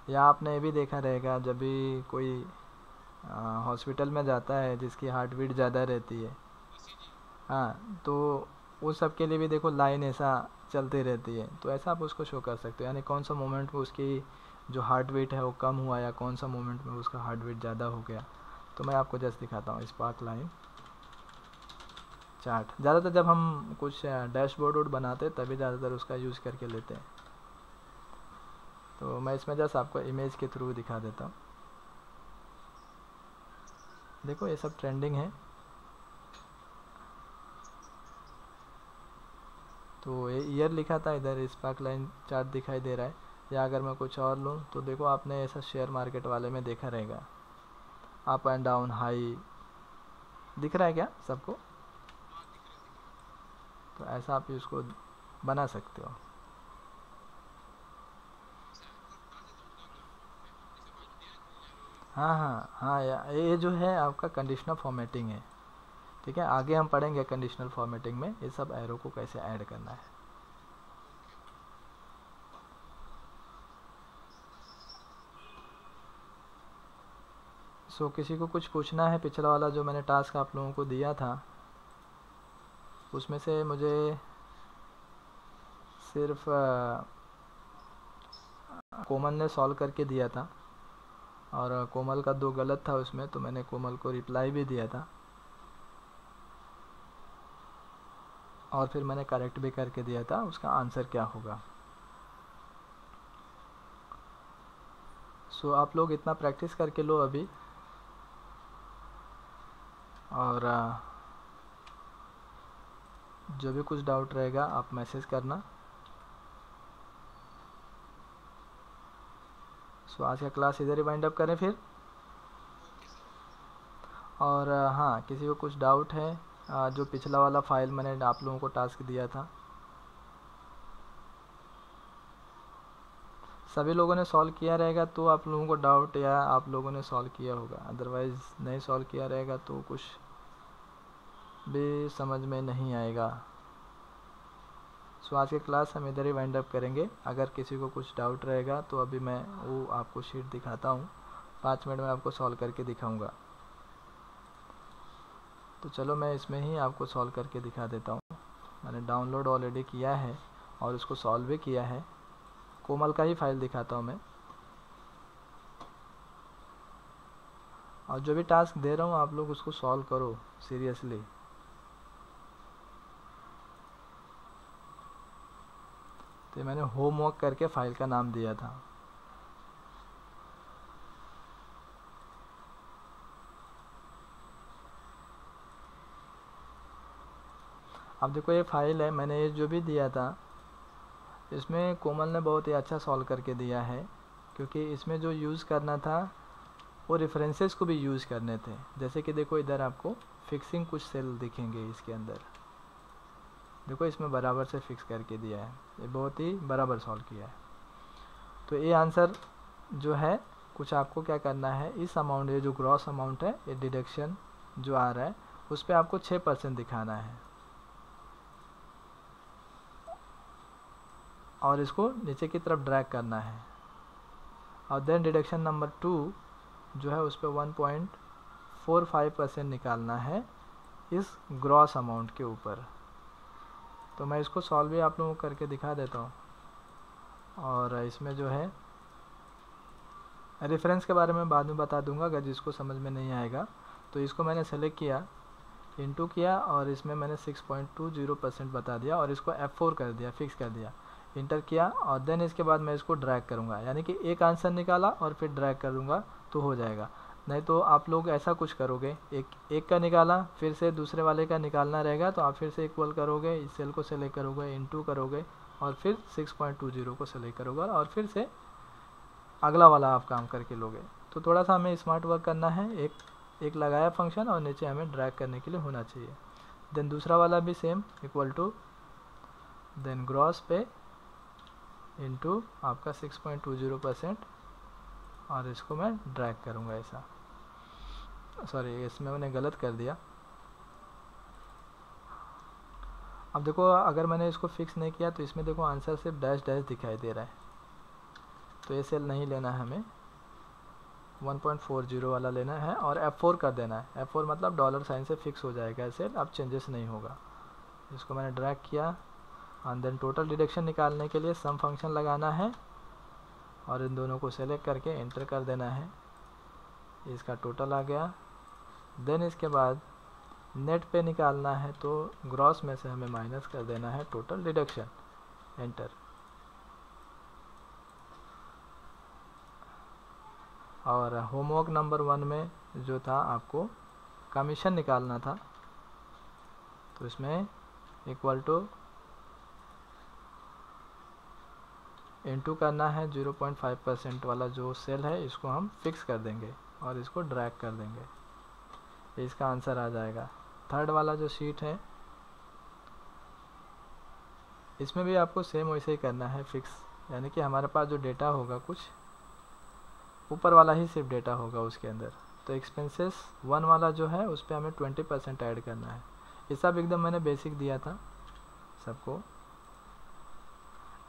या आपने ये भी देखा रहेगा जब भी कोई हॉस्पिटल में जाता है जिसकी हार्ट बीट ज़्यादा रहती है, हाँ, तो वो सब के लिए भी देखो लाइन ऐसा चलती रहती है, तो ऐसा आप उसको शो कर सकते हो। यानी कौन सा मोमेंट में उसकी जो हार्ट बीट है वो कम हुआ या कौन सा मोमेंट में उसका हार्ट बीट ज़्यादा हो गया। तो मैं आपको जस्ट दिखाता हूँ स्पार्क लाइन चार्ट। ज़्यादातर जब हम कुछ डैशबोर्ड बनाते हैं तभी ज़्यादातर उसका यूज़ करके लेते हैं। तो मैं इसमें जस्ट आपको इमेज के थ्रू दिखा देता हूँ। देखो ये सब ट्रेंडिंग है, तो ये ईयर लिखा था, इधर स्पार्क लाइन चार्ट दिखाई दे रहा है। या अगर मैं कुछ और लूँ तो देखो आपने ऐसा शेयर मार्केट वाले में देखा रहेगा, अप एंड डाउन हाई दिख रहा है क्या सबको? तो ऐसा आप इसको बना सकते हो। हाँ हाँ हाँ, ये जो है आपका कंडीशनल फॉर्मेटिंग है, ठीक है। आगे हम पढ़ेंगे कंडीशनल फॉर्मेटिंग में ये सब एरो को कैसे ऐड करना है। सो किसी को कुछ पूछना है? पिछला वाला जो मैंने टास्क आप लोगों को दिया था उसमें से मुझे सिर्फ कोमल ने सॉल्व करके दिया था और कोमल का 2 गलत था उसमें, तो मैंने कोमल को रिप्लाई भी दिया था। और फिर मैंने करेक्ट भी करके दिया था उसका आंसर क्या होगा। सो आप लोग इतना प्रैक्टिस करके लो अभी, और जो भी कुछ डाउट रहेगा आप मैसेज करना। सो आज का क्लास इधर ही वाइंड अप करें फिर। और हाँ, किसी को कुछ डाउट है, जो पिछला वाला फाइल मैंने आप लोगों को टास्क दिया था, सभी लोगों ने सॉल्व किया रहेगा तो आप लोगों को डाउट या आप लोगों ने सॉल्व किया होगा, अदरवाइज़ नहीं सॉल्व किया रहेगा तो कुछ भी समझ में नहीं आएगा। सो आज के क्लास हम इधर ही वाइंड अप करेंगे। अगर किसी को कुछ डाउट रहेगा तो अभी मैं वो आपको शीट दिखाता हूँ, 5 मिनट में आपको सॉल्व करके दिखाऊंगा। तो चलो मैं इसमें ही आपको सॉल्व करके दिखा देता हूँ। मैंने डाउनलोड ऑलरेडी किया है और उसको सॉल्व भी किया है। कोमल का ही फाइल दिखाता हूँ मैं, और जो भी टास्क दे रहा हूँ आप लोग उसको सॉल्व करो सीरियसली। तो मैंने होमवर्क करके फाइल का नाम दिया था। अब देखो ये फाइल है, मैंने ये जो भी दिया था इसमें कोमल ने बहुत ही अच्छा सॉल्व करके दिया है, क्योंकि इसमें जो यूज़ करना था वो रेफरेंसेस को भी यूज़ करने थे। जैसे कि देखो इधर आपको फिक्सिंग कुछ सेल दिखेंगे इसके अंदर, देखो इसमें बराबर से फिक्स करके दिया है, ये बहुत ही बराबर सॉल्व किया है। तो ये आंसर जो है कुछ आपको क्या करना है, इस अमाउंट, ये जो ग्रॉस अमाउंट है, ये डिडक्शन जो आ रहा है उस पर आपको 6% दिखाना है और इसको नीचे की तरफ ड्रैग करना है। और देन डिडक्शन नंबर 2 जो है उस पर 1.45% निकालना है इस ग्रॉस अमाउंट के ऊपर। तो मैं इसको सॉल्व भी आप लोगों को करके दिखा देता हूँ। और इसमें जो है रेफरेंस के बारे में बाद में बता दूंगा अगर जिसको समझ में नहीं आएगा। तो इसको मैंने सेलेक्ट किया, इनटू किया और इसमें मैंने 6.20% बता दिया और इसको F4 कर दिया, फिक्स कर दिया, इंटर किया। और देन इसके बाद मैं इसको ड्रैग करूँगा, यानी कि एक आंसर निकाला और फिर ड्रैग कर दूँगा तो हो जाएगा। नहीं तो आप लोग ऐसा कुछ करोगे, एक का निकाला फिर से दूसरे वाले का निकालना रहेगा, तो आप फिर से इक्वल करोगे, इस सेल को सेलेक्ट करोगे, इनटू करोगे और फिर 6.20 को सेलेक्ट करोगे और फिर से अगला वाला आप काम करके लोगे। तो थोड़ा सा हमें स्मार्ट वर्क करना है, एक लगाया फंक्शन और नीचे हमें ड्रैग करने के लिए होना चाहिए। देन दूसरा वाला भी same, equal to then gross pay into आपका 6.20% और इसको मैं ड्रैग करूँगा ऐसा। सॉरी, इसमें मैंने गलत कर दिया। अब देखो अगर मैंने इसको फिक्स नहीं किया तो इसमें देखो आंसर सिर्फ डैश डैश दिखाई दे रहा है, तो ये सेल नहीं लेना है हमें, 1.40 वाला लेना है और F4 कर देना है। F4 मतलब डॉलर साइन से फिक्स हो जाएगा सेल, अब चेंजेस नहीं होगा। इसको मैंने ड्रैग किया और देन टोटल डिडक्शन निकालने के लिए सम फंक्शन लगाना है और इन दोनों को सेलेक्ट करके एंटर कर देना है, इसका टोटल आ गया। देन इसके बाद नेट पे निकालना है तो ग्रॉस में से हमें माइनस कर देना है टोटल डिडक्शन, एंटर। और होमवर्क नंबर 1 में जो था आपको कमीशन निकालना था, तो इसमें इक्वल टू इनटू करना है 0.5% वाला जो सेल है, इसको हम फिक्स कर देंगे और इसको ड्रैग कर देंगे, इसका आंसर आ जाएगा। थर्ड वाला जो शीट है इसमें भी आपको सेम वैसे ही करना है फिक्स, यानी कि हमारे पास जो डेटा होगा कुछ ऊपर वाला ही सिर्फ डेटा होगा उसके अंदर। तो एक्सपेंसेस 1 वाला जो है उस पर हमें 20% ऐड करना है। ये सब एकदम मैंने बेसिक दिया था सबको,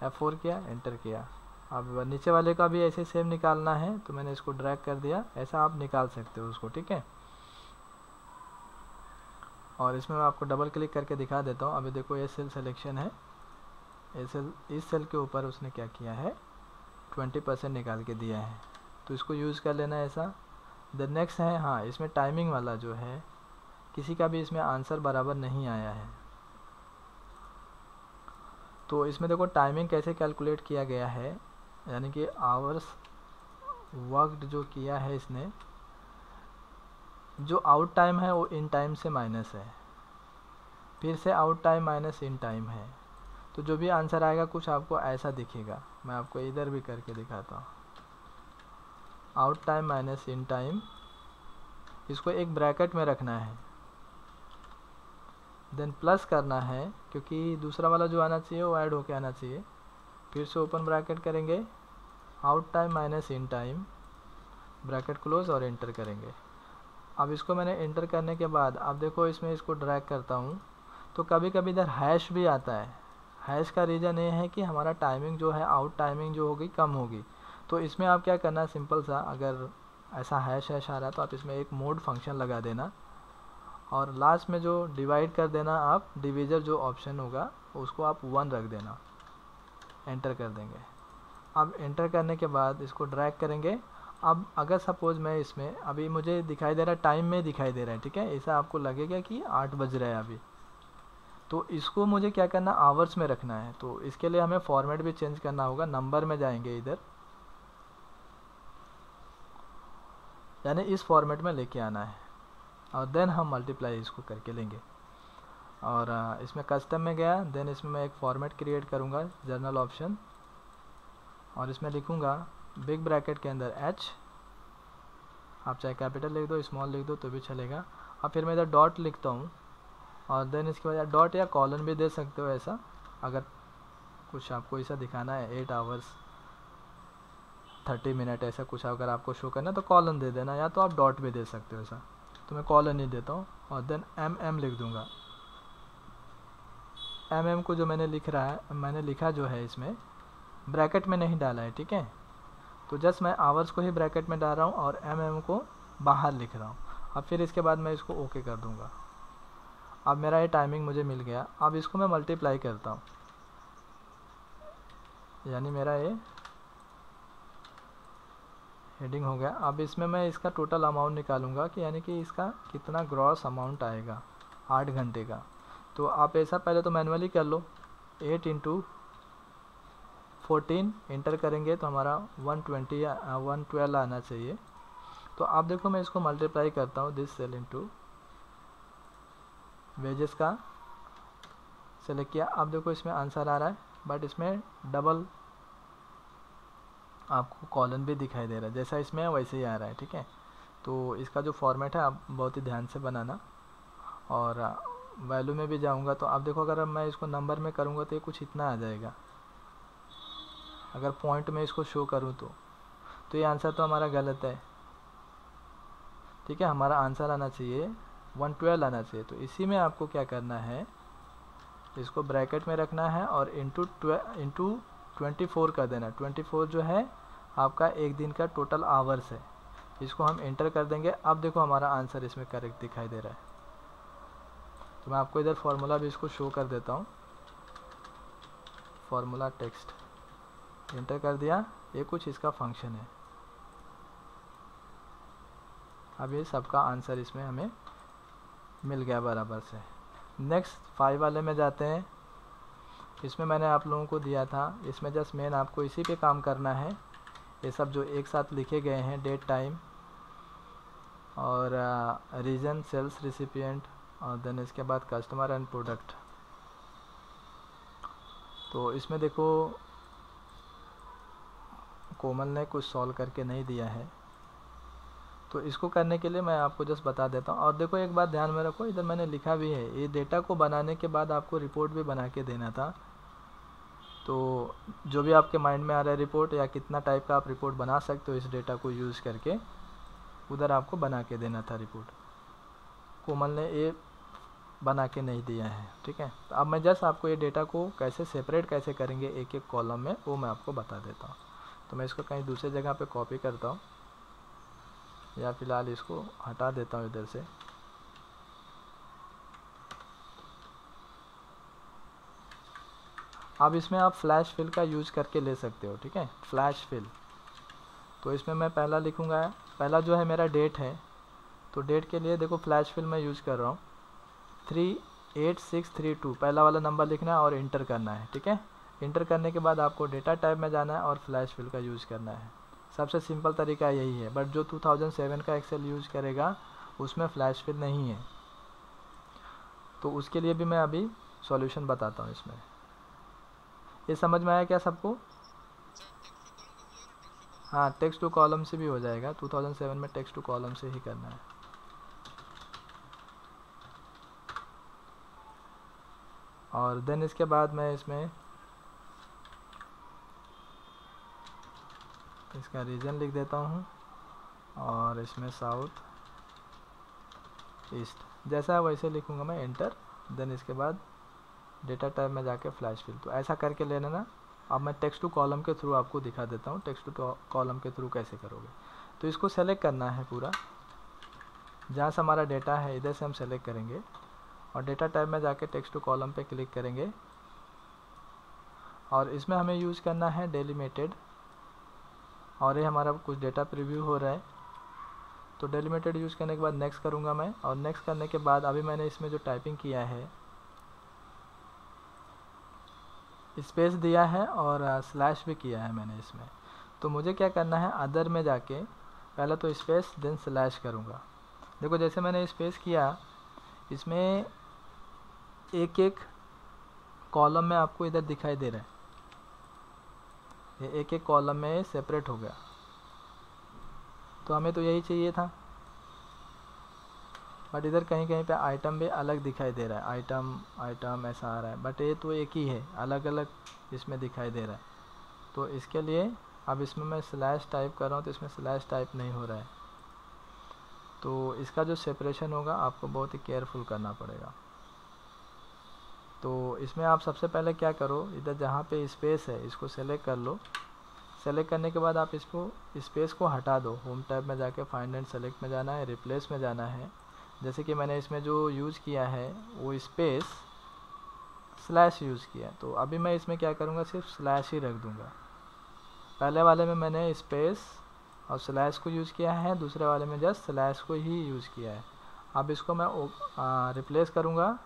F4 किया, एंटर किया। अब नीचे वाले का भी ऐसे सेम निकालना है, तो मैंने इसको ड्रैग कर दिया, ऐसा आप निकाल सकते हो उसको, ठीक है। और इसमें मैं आपको डबल क्लिक करके दिखा देता हूँ। अभी देखो ये सेल सिलेक्शन है, इस सेल के ऊपर उसने क्या किया है, 20% निकाल के दिया है, तो इसको यूज़ कर लेना है ऐसा। द नेक्स्ट है, हाँ इसमें टाइमिंग वाला जो है, किसी का भी इसमें आंसर बराबर नहीं आया है, तो इसमें देखो टाइमिंग कैसे कैलकुलेट किया गया है, यानी कि आवर्स वर्कड जो किया है इसने, जो आउट टाइम है वो इन टाइम से माइनस है, फिर से out time minus in time है। तो जो भी आंसर आएगा कुछ आपको ऐसा दिखेगा। मैं आपको इधर भी करके दिखाता हूँ। Out time minus in time, इसको एक ब्रैकेट में रखना है, देन प्लस करना है, क्योंकि दूसरा वाला जो आना चाहिए वो ऐड होके आना चाहिए। फिर से ओपन ब्रैकेट करेंगे, out time minus in time, bracket close और एंटर करेंगे। अब इसको मैंने एंटर करने के बाद अब देखो इसमें इसको ड्रैग करता हूँ तो कभी कभी इधर हैश भी आता है। हैश का रीज़न ये है कि हमारा टाइमिंग जो है आउट टाइमिंग जो होगी कम होगी। तो इसमें आप क्या करना है, सिंपल सा, अगर ऐसा हैश आ रहा है तो आप इसमें एक मोड फंक्शन लगा देना और लास्ट में जो डिवाइड कर देना, आप डिविजर जो ऑप्शन होगा उसको आप 1 रख देना, एंटर कर देंगे। अब एंटर करने के बाद इसको ड्रैग करेंगे। अब अगर सपोज मैं इसमें अभी मुझे दिखाई दे रहा है, टाइम में दिखाई दे रहा है, ठीक है, ऐसा आपको लगेगा कि 8 बज रहा है अभी, तो इसको मुझे क्या करना, आवर्स में रखना है। तो इसके लिए हमें फॉर्मेट भी चेंज करना होगा। नंबर में जाएंगे इधर, यानी इस फॉर्मेट में लेके आना है और देन हम मल्टीप्लाई इसको करके लेंगे। और इसमें कस्टम में गया, देन इसमें मैं एक फॉर्मेट क्रिएट करूँगा, जर्नल ऑप्शन, और इसमें लिखूँगा बिग ब्रैकेट के अंदर h, आप चाहे कैपिटल लिख दो स्मॉल लिख दो तो भी चलेगा। अब फिर मैं इधर डॉट लिखता हूँ और देन इसके बाद डॉट या कॉलन भी दे सकते हो ऐसा, अगर कुछ आपको ऐसा दिखाना है 8 आवर्स 30 मिनट ऐसा कुछ अगर आपको शो करना है तो कॉलन दे देना, या तो आप डॉट भी दे सकते हो ऐसा। तो मैं कॉलन ही देता हूँ और देन mm लिख दूँगा। mm को जो मैंने लिखा जो है इसमें ब्रैकेट में नहीं डाला है, ठीक है। तो जस्ट मैं आवर्स को ही ब्रैकेट में डाल रहा हूँ और mm को बाहर लिख रहा हूँ। अब फिर इसके बाद मैं इसको ओके कर दूँगा। अब मेरा ये टाइमिंग मुझे मिल गया। अब इसको मैं मल्टीप्लाई करता हूँ, यानी मेरा ये हेडिंग हो गया। अब इसमें मैं इसका टोटल अमाउंट निकालूंगा कि यानी कि इसका कितना ग्रॉस अमाउंट आएगा 8 घंटे का। तो आप ऐसा पहले तो मैनुअली कर लो, 8 × 14 इंटर करेंगे तो हमारा 120 या 112 आना चाहिए। तो आप देखो मैं इसको मल्टीप्लाई करता हूँ, दिस सेल इनटू वेजेस का सेलेक्ट किया। अब देखो इसमें आंसर आ रहा है, बट इसमें डबल आपको कॉलन भी दिखाई दे रहा है, जैसा इसमें वैसे ही आ रहा है, ठीक है। तो इसका जो फॉर्मेट है आप बहुत ही ध्यान से बनाना। और वैल्यू में भी जाऊंगा तो आप देखो अगर मैं इसको नंबर में करूंगा तो ये कुछ इतना आ जाएगा। अगर पॉइंट में इसको शो करूं तो ये आंसर तो हमारा गलत है, ठीक है। हमारा आंसर आना चाहिए 112 आना चाहिए। तो इसी में आपको क्या करना है, इसको ब्रैकेट में रखना है और इंटू 24 कर देना। 24 जो है आपका एक दिन का टोटल आवर्स है। इसको हम एंटर कर देंगे। अब देखो हमारा आंसर इसमें करेक्ट दिखाई दे रहा है। तो मैं आपको इधर फार्मूला भी इसको शो कर देता हूँ, फार्मूला टेक्स्ट एंटर कर दिया, ये कुछ इसका फंक्शन है। अब ये सबका आंसर इसमें हमें मिल गया बराबर से। नेक्स्ट 5 वाले में जाते हैं। इसमें मैंने आप लोगों को दिया था, इसमें जस्ट मेन आपको इसी पे काम करना है। ये सब जो एक साथ लिखे गए हैं, डेट टाइम और रीजन सेल्स रिसिपिएंट और देन इसके बाद कस्टमर एंड प्रोडक्ट। तो इसमें देखो कोमल ने कुछ सॉल्व करके नहीं दिया है, तो इसको करने के लिए मैं आपको जस्ट बता देता हूँ। और देखो एक बात ध्यान में रखो, इधर मैंने लिखा भी है, ये डेटा को बनाने के बाद आपको रिपोर्ट भी बना के देना था। तो जो भी आपके माइंड में आ रहा है रिपोर्ट या कितना टाइप का आप रिपोर्ट बना सकते हो इस डेटा को यूज़ करके, उधर आपको बना के देना था रिपोर्ट। कोमल ने ये बना के नहीं दिया है, ठीक है। तो अब मैं जस्ट आपको ये डेटा को कैसे सेपरेट कैसे करेंगे एक एक कॉलम में, वो मैं आपको बता देता हूँ। तो मैं इसको कहीं दूसरी जगह पे कॉपी करता हूँ या फिलहाल इसको हटा देता हूँ इधर से। अब इसमें आप फ्लैश फिल का यूज़ करके ले सकते हो, ठीक है, फ्लैश फिल। तो इसमें मैं पहला लिखूँगा, पहला जो है मेरा डेट है, तो डेट के लिए देखो फ्लैश फिल मैं यूज़ कर रहा हूँ 38632, पहला वाला नंबर लिखना है और इंटर करना है, ठीक है। इंटर करने के बाद आपको डेटा टाइप में जाना है और फ्लैश फिल का यूज़ करना है। सबसे सिंपल तरीका यही है, बट जो 2007 का एक्सेल यूज़ करेगा उसमें फ्लैश फिल नहीं है, तो उसके लिए भी मैं अभी सॉल्यूशन बताता हूँ इसमें। ये समझ में आया क्या सबको? हाँ, टेक्स्ट टू कॉलम से भी हो जाएगा। 2007 में टेक्स्ट टू कॉलम से ही करना है। और देन इसके बाद मैं इसमें इसका रीजन लिख देता हूँ और इसमें साउथ ईस्ट जैसा है वैसे लिखूँगा मैं, एंटर। देन इसके बाद डेटा टाइप में जाके फ्लैश फिल। तो ऐसा करके लेना ना। अब मैं टेक्स्ट टू कॉलम के थ्रू आपको दिखा देता हूँ टेक्स्ट टू कॉलम के थ्रू कैसे करोगे। तो इसको सेलेक्ट करना है पूरा, जहाँ से हमारा डेटा है इधर से हम सेलेक्ट करेंगे और डेटा टाइप में जाके टेक्स्ट टू कॉलम पे क्लिक करेंगे और इसमें हमें यूज़ करना है डेलिमिटेड। और ये हमारा कुछ डेटा प्रीव्यू हो रहा है, तो डेलिमिटेड यूज़ करने के बाद नेक्स्ट करूँगा मैं। और नेक्स्ट करने के बाद अभी मैंने इसमें जो टाइपिंग किया है, स्पेस दिया है और स्लैश भी किया है मैंने इसमें। तो मुझे क्या करना है, अदर में जाके पहले तो स्पेस देन स्लैश करूँगा। देखो जैसे मैंने स्पेस किया, इसमें एक एक कॉलम में आपको इधर दिखाई दे रहा है, ये एक एक कॉलम में सेपरेट हो गया। तो हमें तो यही चाहिए था, बट इधर कहीं कहीं पे आइटम भी अलग दिखाई दे रहा है, आइटम आइटम ऐसा आ रहा है, बट ये तो एक ही है, अलग अलग इसमें दिखाई दे रहा है। तो इसके लिए अब इसमें मैं स्लैश टाइप कर रहा हूँ तो इसमें स्लैश टाइप नहीं हो रहा है। तो इसका जो सेपरेशन होगा आपको बहुत ही केयरफुल करना पड़ेगा। तो इसमें आप सबसे पहले क्या करो, इधर जहाँ पे स्पेस है इसको सेलेक्ट कर लो। सेलेक्ट करने के बाद आप इसको स्पेस को हटा दो। होम टैब में जाके फाइंड एंड सेलेक्ट में जाना है, रिप्लेस में जाना है। जैसे कि मैंने इसमें जो यूज़ किया है वो स्पेस स्लैश यूज़ किया है, तो अभी मैं इसमें क्या करूँगा, सिर्फ स्लैश ही रख दूँगा। पहले वाले में मैंने स्पेस और स्लैश को यूज़ किया है, दूसरे वाले में जस्ट स्लैश को ही यूज़ किया है। अब इसको मैं रिप्लेस करूँगा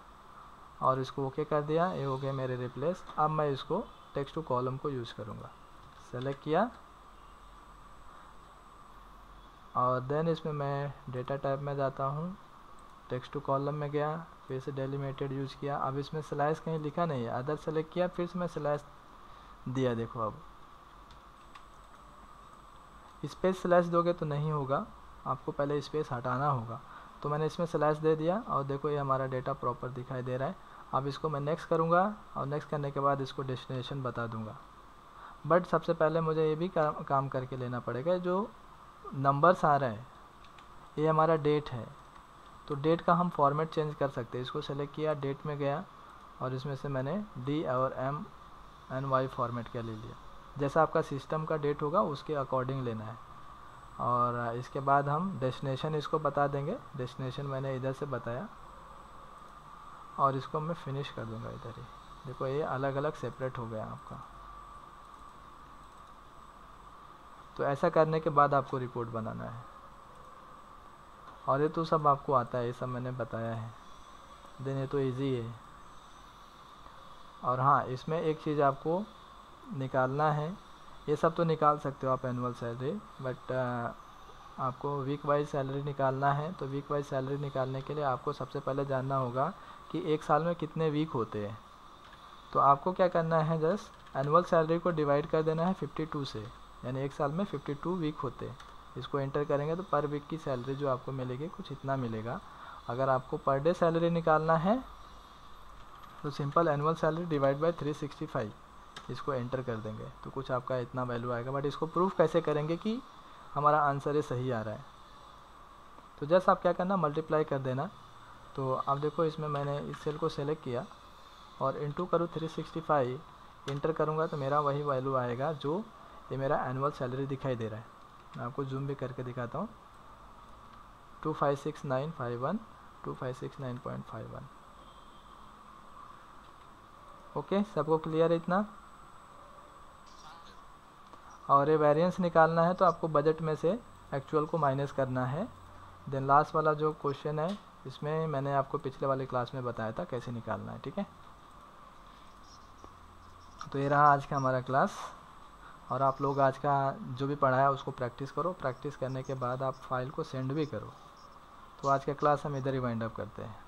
और इसको ओके कर दिया, ये हो गया मेरे रिप्लेस। अब मैं इसको टेक्स्ट टू कॉलम को यूज़ करूँगा। सेलेक्ट किया और देन इसमें मैं डेटा टाइप में जाता हूँ, टेक्स्ट टू कॉलम में गया, फिर से डेलिमिटेड यूज़ किया। अब इसमें स्लैश कहीं लिखा नहीं है, अदर सेलेक्ट किया, फिर से मैं स्लैश दिया। देखो अब स्पेस स्लैश दोगे तो नहीं होगा, आपको पहले स्पेस हटाना होगा। तो मैंने इसमें स्लैश दे दिया और देखो ये हमारा डेटा प्रॉपर दिखाई दे रहा है। अब इसको मैं नेक्स्ट करूँगा और नेक्स्ट करने के बाद इसको डेस्टिनेशन बता दूँगा। बट सबसे पहले मुझे ये भी काम करके लेना पड़ेगा, जो नंबर्स आ रहे हैं ये हमारा डेट है, तो डेट का हम फॉर्मेट चेंज कर सकते हैं। इसको सेलेक्ट किया, डेट में गया और इसमें से मैंने डी और एम एन वाई फॉर्मेट का ले लिया। जैसा आपका सिस्टम का डेट होगा उसके अकॉर्डिंग लेना है। और इसके बाद हम डेस्टिनेशन इसको बता देंगे, डेस्टिनेशन मैंने इधर से बताया और इसको मैं फिनिश कर दूंगा इधर ही। देखो ये अलग अलग सेपरेट हो गया आपका। तो ऐसा करने के बाद आपको रिपोर्ट बनाना है और ये तो सब आपको आता है, ये सब मैंने बताया है। देन ये तो इजी है। और हाँ, इसमें एक चीज़ आपको निकालना है, ये सब तो निकाल सकते हो आप एनुअल सैलरी, बट आपको वीक वाइज सैलरी निकालना है। तो वीक वाइज सैलरी निकालने के लिए आपको सबसे पहले जानना होगा कि एक साल में कितने वीक होते हैं। तो आपको क्या करना है, जस्ट एनुअल सैलरी को डिवाइड कर देना है 52 से, यानी एक साल में 52 वीक होते हैं। इसको एंटर करेंगे तो पर वीक की सैलरी जो आपको मिलेगी कुछ इतना मिलेगा। अगर आपको पर डे सैलरी निकालना है तो simple annual salary divide by 365 इसको एंटर कर देंगे तो कुछ आपका इतना वैल्यू आएगा। बट इसको प्रूफ कैसे करेंगे कि हमारा आंसर ये सही आ रहा है। तो जस्ट आप क्या करना, मल्टीप्लाई कर देना। तो आप देखो इसमें मैंने इस सेल को सेलेक्ट किया और इंटू करूँ 365, इंटर करूँगा तो मेरा वही वैल्यू आएगा जो ये मेरा एनुअल सैलरी दिखाई दे रहा है। मैं आपको जूम भी करके दिखाता हूँ, 256951 2569.51। ओके, सबको क्लियर है इतना? और ये वेरिएंस निकालना है तो आपको बजट में से एक्चुअल को माइनस करना है। देन लास्ट वाला जो क्वेश्चन है इसमें मैंने आपको पिछले वाले क्लास में बताया था कैसे निकालना है, ठीक है। तो ये रहा आज का हमारा क्लास, और आप लोग आज का जो भी पढ़ा है उसको प्रैक्टिस करो। प्रैक्टिस करने के बाद आप फाइल को सेंड भी करो। तो आज का क्लास हम इधर ही वाइंड अप करते हैं।